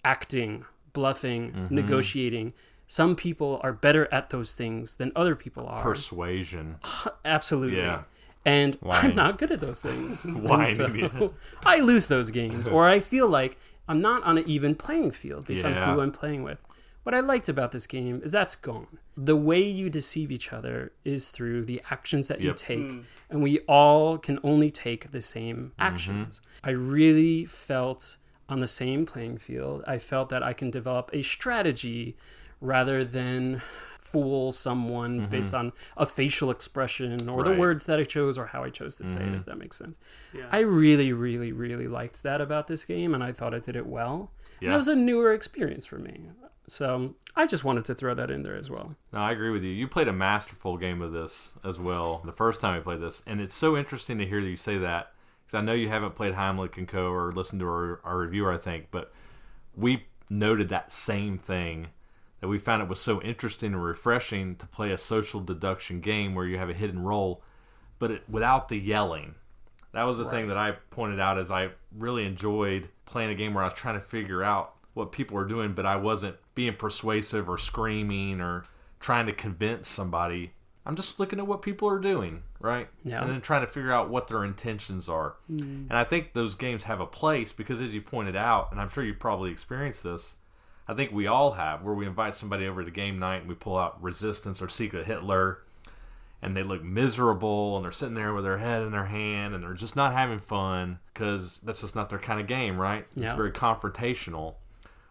acting, bluffing, negotiating. Some people are better at those things than other people are. Persuasion. Absolutely. Yeah. And Lying. I'm not good at those things. Lying. So I lose those games, or I feel like I'm not on an even playing field based on who I'm playing with. What I liked about this game is that's gone. The way you deceive each other is through the actions that you take, and we all can only take the same actions. I really felt on the same playing field. I felt that I can develop a strategy rather than fool someone based on a facial expression or the Right. words that I chose or how I chose to say it, if that makes sense. Yeah. I really, really, really liked that about this game, and I thought it did it well. And Yeah. it was a newer experience for me. So I just wanted to throw that in there as well. No, I agree with you. You played a masterful game of this as well the first time we played this, and it's so interesting to hear you say that, because I know you haven't played Heimlich & Co. or listened to our reviewer, I think, but we noted that same thing, that we found it was so interesting and refreshing to play a social deduction game where you have a hidden role, but without the yelling. That was the thing that I pointed out, as I really enjoyed playing a game where I was trying to figure out what people were doing, but I wasn't being persuasive or screaming or trying to convince somebody. I'm just looking at what people are doing, right? Yeah. And then trying to figure out what their intentions are. And I think those games have a place because, as you pointed out, and I'm sure you've probably experienced this, I think we all have, where we invite somebody over to game night and we pull out Resistance or Secret Hitler, and they look miserable and they're sitting there with their head in their hand and they're just not having fun because that's just not their kind of game, right? Yeah. It's very confrontational.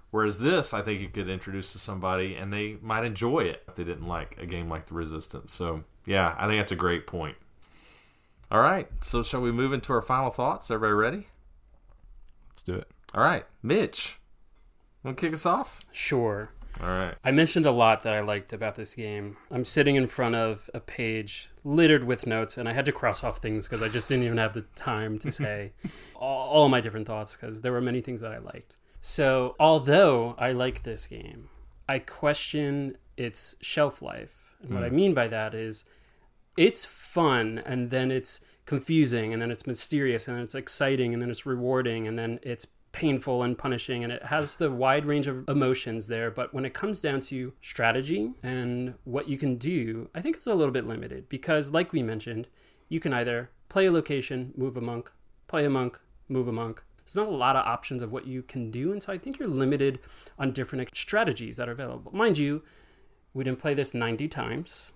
Whereas this, I think you could introduce to somebody and they might enjoy it if they didn't like a game like The Resistance. So, yeah, I think that's a great point. All right, so shall we move into our final thoughts? Everybody ready? Let's do it. All right, Mitch, want to kick us off? Sure. All right. I mentioned a lot that I liked about this game. I'm sitting in front of a page littered with notes, and I had to cross off things because I just didn't even have the time to say all my different thoughts, because there were many things that I liked. So, although I like this game, I question its shelf life. And what I mean by that is it's fun, and then it's confusing, and then it's mysterious, and then it's exciting, and then it's rewarding, and then it's painful and punishing, and it has the wide range of emotions there. But when it comes down to strategy and what you can do, I think it's a little bit limited, because like we mentioned, you can either play a location, move a monk, play a monk, move a monk. There's not a lot of options of what you can do, and so I think you're limited on different strategies that are available. Mind you, we didn't play this 90 times.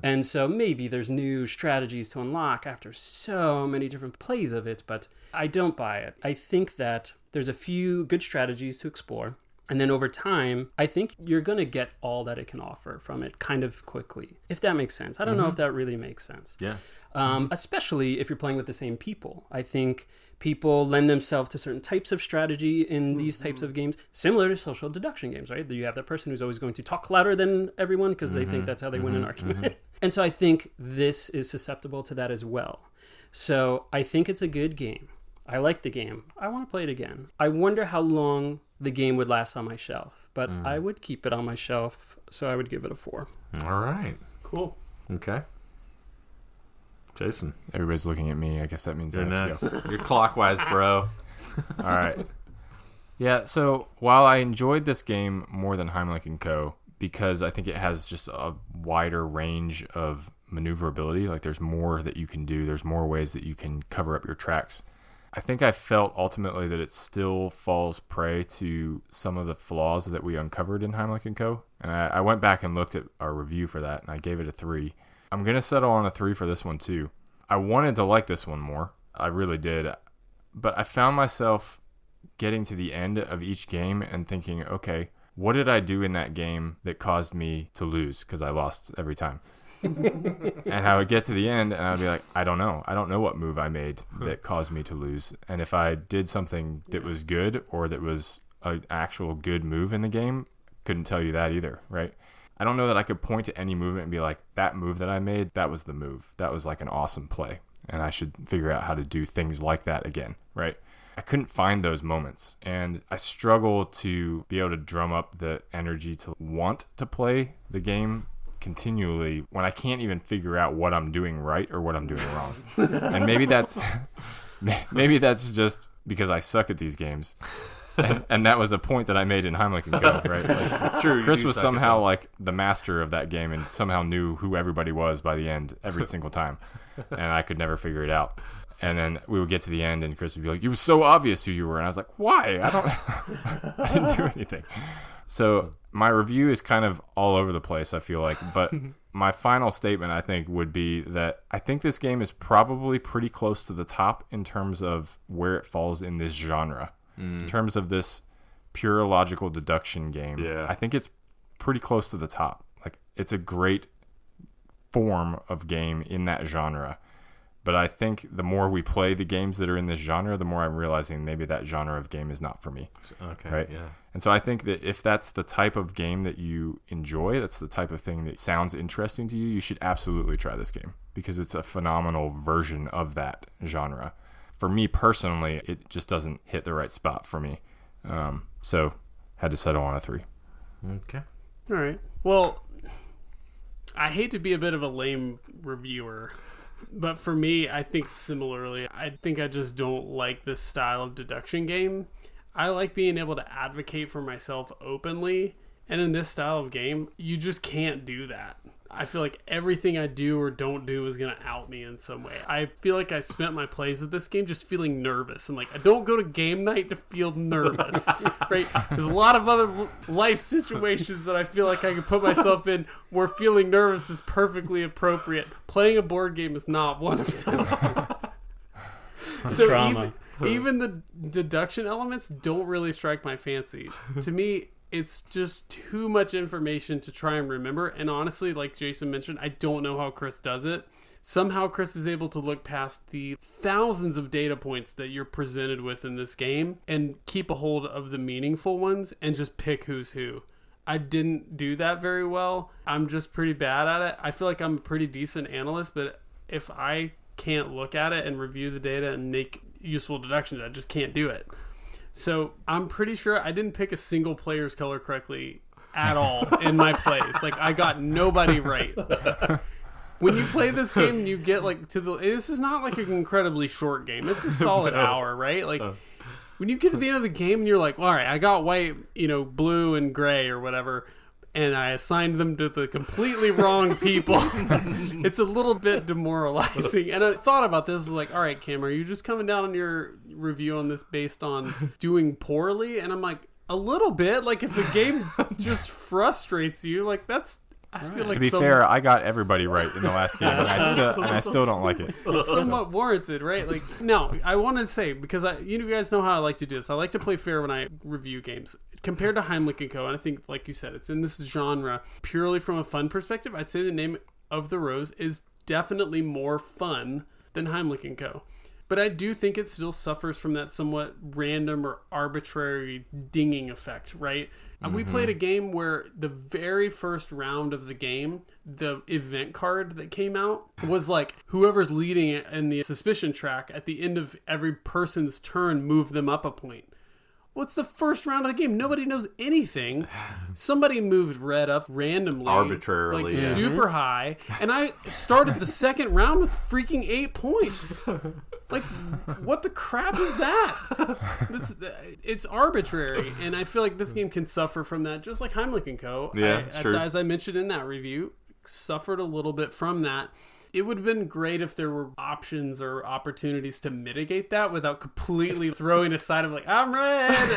And so maybe there's new strategies to unlock after so many different plays of it, but I don't buy it. I think that there's a few good strategies to explore, and then over time, I think you're going to get all that it can offer from it kind of quickly, if that makes sense. I don't know if that really makes sense. Yeah. Especially if you're playing with the same people. I think people lend themselves to certain types of strategy in these types of games, similar to social deduction games, right? You have that person who's always going to talk louder than everyone because they think that's how they win an argument. And so I think this is susceptible to that as well. So I think it's a good game. I like the game. I want to play it again. I wonder how long the game would last on my shelf, but I would keep it on my shelf, so I would give it a 4. All right. Cool. Okay. Jason, Everybody's looking at me. I guess that means I you're have next. to go. You're clockwise, bro. All right. Yeah, so while I enjoyed this game more than Heimlich & Co., because I think it has just a wider range of maneuverability, like there's more that you can do, there's more ways that you can cover up your tracks, I think I felt ultimately that it still falls prey to some of the flaws that we uncovered in Heimlich & Co. And I went back and looked at our review for that, and I gave it a 3. I'm going to settle on a 3 for this one too. I wanted to like this one more. I really did. But I found myself getting to the end of each game and thinking, okay, what did I do in that game that caused me to lose? Because I lost every time. And I would get to the end and I'd be like, I don't know. I don't know what move I made that caused me to lose. And if I did something that was good or that was an actual good move in the game, couldn't tell you that either, right? I don't know that I could point to any movement and be like, that move that I made, that was the move. That was like an awesome play. And I should figure out how to do things like that again, right? I couldn't find those moments. And I struggle to be able to drum up the energy to want to play the game continually when I can't even figure out what I'm doing right or what I'm doing wrong. And maybe that's just because I suck at these games. And that was a point that I made in Heimlich & Co., right? Like, It's true. Chris was somehow like the master of that game and somehow knew who everybody was by the end every single time. And I could never figure it out. And then we would get to the end and Chris would be like, it was so obvious who you were. And I was like, why? I didn't do anything. So my review is kind of all over the place, I feel like. But my final statement, I think, would be that I think this game is probably pretty close to the top in terms of where it falls in this genre. In terms of this pure logical deduction game, Yeah. I think it's pretty close to the top. Like, it's a great form of game in that genre. But I think the more we play the games that are in this genre, the more I'm realizing maybe that genre of game is not for me. Okay, right? yeah. And so I think that if that's the type of game that you enjoy, that's the type of thing that sounds interesting to you, you should absolutely try this game because it's a phenomenal version of that genre. For me personally, it just doesn't hit the right spot for me. So had to settle on a 3. Okay. All right. Well, I hate to be a bit of a lame reviewer, but for me, I think similarly, I think I just don't like this style of deduction game. I like being able to advocate for myself openly, and in this style of game, you just can't do that. I feel like everything I do or don't do is going to out me in some way. I feel like I spent my plays of this game just feeling nervous, and like I don't go to game night to feel nervous, right? There's a lot of other life situations that I feel like I can put myself in where feeling nervous is perfectly appropriate. Playing a board game is not one of them. So Trauma. even the deduction elements don't really strike my fancy. To me, it's just too much information to try and remember. And honestly, like Jason mentioned, I don't know how Chris does it. Somehow Chris is able to look past the thousands of data points that you're presented with in this game and keep a hold of the meaningful ones and just pick who's who. I didn't do that very well. I'm just pretty bad at it. I feel like I'm a pretty decent analyst, but if I can't look at it and review the data and make useful deductions, I just can't do it. So I'm pretty sure I didn't pick a single player's color correctly at all in my plays. Like, I got nobody right. When you play this game, you get like this is not like an incredibly short game. It's a solid hour, right? Like when you get to the end of the game and you're like, all right, I got white, blue and gray or whatever, and I assigned them to the completely wrong people. It's a little bit demoralizing. And I thought about this, I was like, all right, Cam, are you just coming down on your review on this based on doing poorly? And I'm like, a little bit. Like, if a game just frustrates you, like, that's... I feel like to be fair, I got everybody right in the last game, and I still don't like it. It's somewhat warranted, right? Like, no, I want to say, because you guys know how I like to do this. I like to play fair when I review games. Compared to Heimlich & Co., and I think, like you said, it's in this genre purely from a fun perspective, I'd say the Name of the Rose is definitely more fun than Heimlich & Co. But I do think it still suffers from that somewhat random or arbitrary dinging effect, right? And we played a game where the very first round of the game, the event card that came out was like, whoever's leading it in the suspicion track, at the end of every person's turn, move them up a point. Well, it's the first round of the game. Nobody knows anything. Somebody moved red up randomly. Arbitrarily. Like, super high. And I started the second round with freaking 8 points. Like, what the crap is that? It's arbitrary. And I feel like this game can suffer from that, just like Heimlich & Co. Yeah, it's true. As I mentioned in that review, suffered a little bit from that. It would have been great if there were options or opportunities to mitigate that without completely throwing aside of like, I'm red,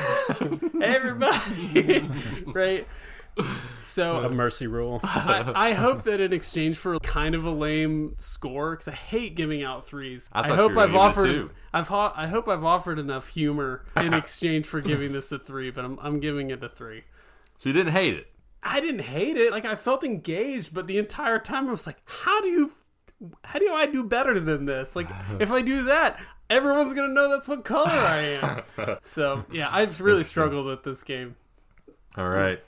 everybody, right? So A mercy rule. I hope that in exchange for kind of a lame score, because I hate giving out threes. I hope you were I've gonna give it offered. two. I hope I've offered enough humor in exchange for giving this a 3, but I'm giving it a 3. So you didn't hate it? I didn't hate it. Like, I felt engaged, but the entire time I was like, how do I do better than this? Like, if I do that, everyone's going to know that's what color I am. So, yeah, I've really struggled with this game. All right.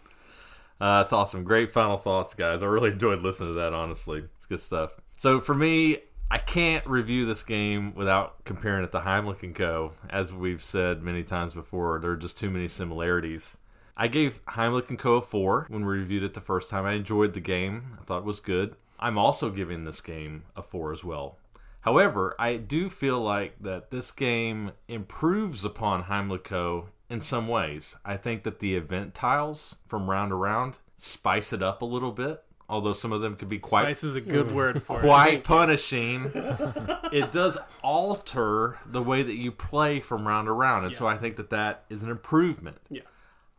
That's awesome. Great final thoughts, guys. I really enjoyed listening to that, honestly. It's good stuff. So, for me, I can't review this game without comparing it to Heimlich & Co. As we've said many times before, there are just too many similarities. I gave Heimlich & Co. a 4 when we reviewed it the first time. I enjoyed the game. I thought it was good. I'm also giving this game a 4 as well. However, I do feel like that this game improves upon Heimlich & Co. in some ways. I think that the event tiles from round to round spice it up a little bit, although some of them could be quite... Spice is a good word for quite punishing. It does alter the way that you play from round to round, and so I think that is an improvement. Yeah.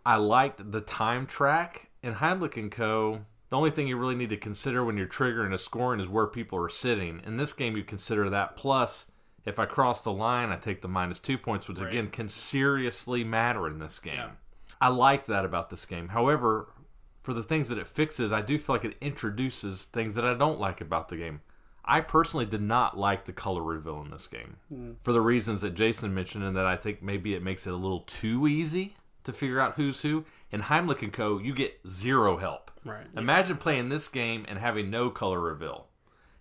I liked the time track in Heimlich & Co. The only thing you really need to consider when you're triggering a scoring is where people are sitting. In this game, you consider that. Plus, if I cross the line, I take the -2 points, which, again, can seriously matter in this game. Yeah. I like that about this game. However, for the things that it fixes, I do feel like it introduces things that I don't like about the game. I personally did not like the color reveal in this game for the reasons that Jason mentioned, and that I think maybe it makes it a little too easy to figure out who's who. In Heimlich & Co., you get zero help. Right. Imagine playing this game and having no color reveal.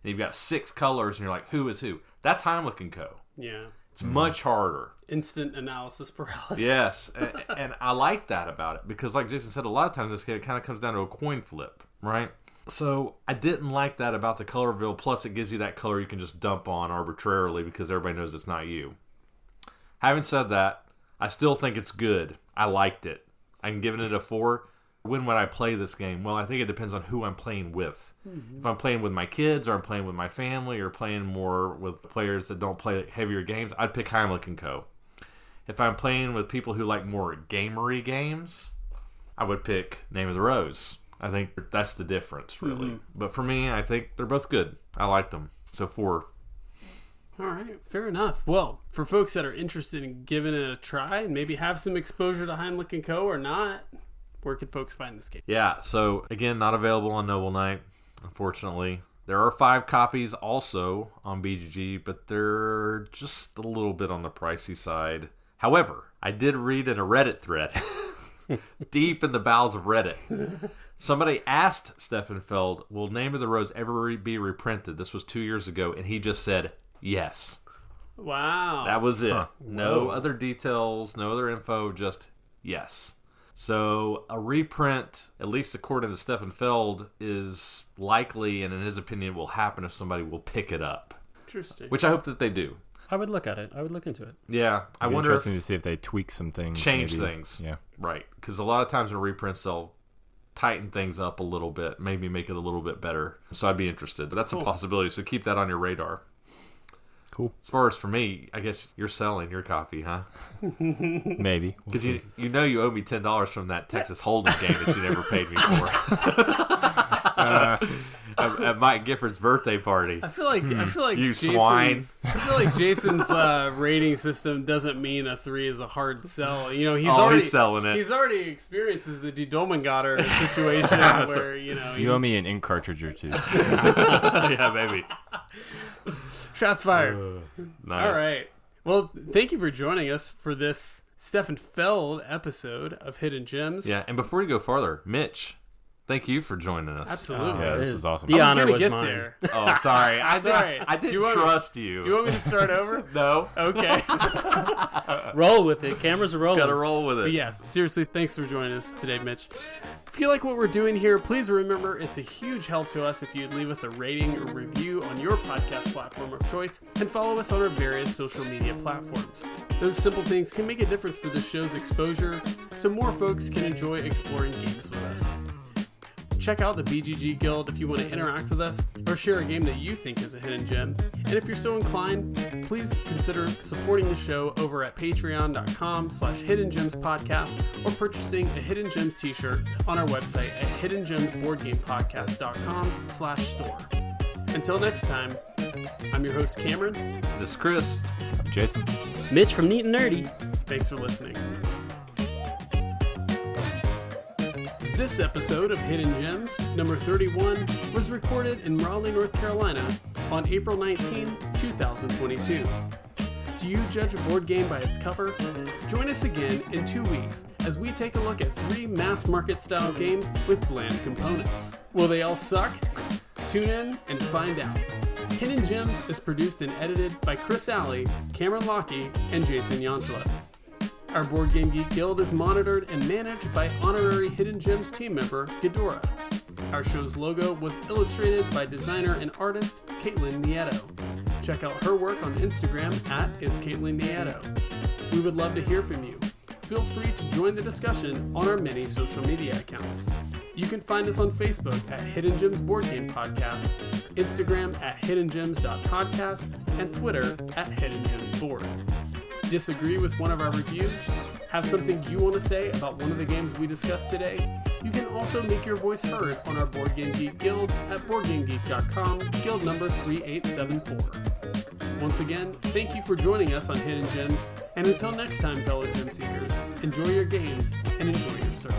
And you've got 6 colors, and you're like, who is who? That's Heimlich & Co. Yeah. It's much harder. Instant analysis paralysis. Yes, and I like that about it, because like Jason said, a lot of times this game, it kind of comes down to a coin flip, right? So I didn't like that about the color reveal. Plus, it gives you that color you can just dump on arbitrarily because everybody knows it's not you. Having said that, I still think it's good. I liked it. I'm giving it a 4. When would I play this game? Well, I think it depends on who I'm playing with. Mm-hmm. If I'm playing with my kids, or I'm playing with my family, or playing more with players that don't play heavier games, I'd pick Heimlich & Co. If I'm playing with people who like more gamery games, I would pick Name of the Rose. I think that's the difference, really. Mm-hmm. But for me, I think they're both good. I like them. So 4. All right, fair enough. Well, for folks that are interested in giving it a try and maybe have some exposure to Heimlich & Co. or not, where can folks find this game? Yeah, so again, not available on Noble Knight, unfortunately. There are 5 copies also on BGG, but they're just a little bit on the pricey side. However, I did read in a Reddit thread, deep in the bowels of Reddit, somebody asked Stefan Feld, will Name of the Rose ever be reprinted? This was 2 years ago, and he just said yes. Wow. That was it. Huh. No other details, no other info, just yes. So a reprint, at least according to Stefan Feld, is likely, and in his opinion will happen if somebody will pick it up. Interesting. Which I hope that they do. I would look at it. I would look into it. Yeah. I wonder interesting to see if they tweak some things. Change maybe. things. Yeah. Right. Because a lot of times in reprints, they'll tighten things up a little bit, maybe make it a little bit better. So I'd be interested. That's a possibility. So keep that on your radar. Cool. As far as for me, I guess you're selling your copy, huh? Maybe. Because you owe me $10 from that Texas Hold'em game that you never paid me for. At Mike Gifford's birthday party. I feel like you Jason's, swine. I feel like Jason's rating system doesn't mean a 3 is a hard sell. You know, He's selling it. He's already experiences the Dolmengatter situation where You owe me an ink cartridge or 2. Yeah, maybe. Shots fired. Nice. All right. Well, thank you for joining us for this Stefan Feld episode of Hidden Gems. Yeah, and before you go farther, Mitch, thank you for joining us. Absolutely. Yeah, this was awesome. The I honor was get mine. there. Oh, sorry. I right. didn't trust you. Do you want me to start over? No. Okay. Roll with it. Cameras are rolling. Gotta roll with it. But yeah, seriously, thanks for joining us today, Mitch. If you like what we're doing here, please remember it's a huge help to us if you'd leave us a rating or review on your podcast platform of choice and follow us on our various social media platforms. Those simple things can make a difference for the show's exposure so more folks can enjoy exploring games with us. Check out the BGG Guild if you want to interact with us or share a game that you think is a hidden gem. And if you're so inclined, please consider supporting the show over at patreon.com/hiddengemspodcast or purchasing a Hidden Gems t-shirt on our website at hiddengemsboardgamepodcast.com/store. Until next time, I'm your host Cameron. This is Chris. I'm Jason. Mitch from Neat and Nerdy. Thanks for listening. This episode of Hidden Gems, number 31, was recorded in Raleigh, North Carolina on April 19, 2022. Do you judge a board game by its cover? Join us again in 2 weeks as we take a look at 3 mass market style games with bland components. Will they all suck? Tune in and find out. Hidden Gems is produced and edited by Chris Alley, Cameron Lockey, and Jason Yanchuleff. Our Board Game Geek Guild is monitored and managed by honorary Hidden Gems team member Ghidorah. Our show's logo was illustrated by designer and artist Katelyn Nieto. Check out her work on Instagram at It's Katelyn Nieto. We would love to hear from you. Feel free to join the discussion on our many social media accounts. You can find us on Facebook at Hidden Gems Board Game Podcast, Instagram at hiddengems.podcast, and Twitter at Hidden Gems Board. Disagree with one of our reviews? Have something you want to say about one of the games we discussed today? You can also make your voice heard on our Board Game Geek Guild at BoardGameGeek.com, guild number 3874. Once again, thank you for joining us on Hidden Gems, and until next time, fellow gem seekers, enjoy your games and enjoy your search.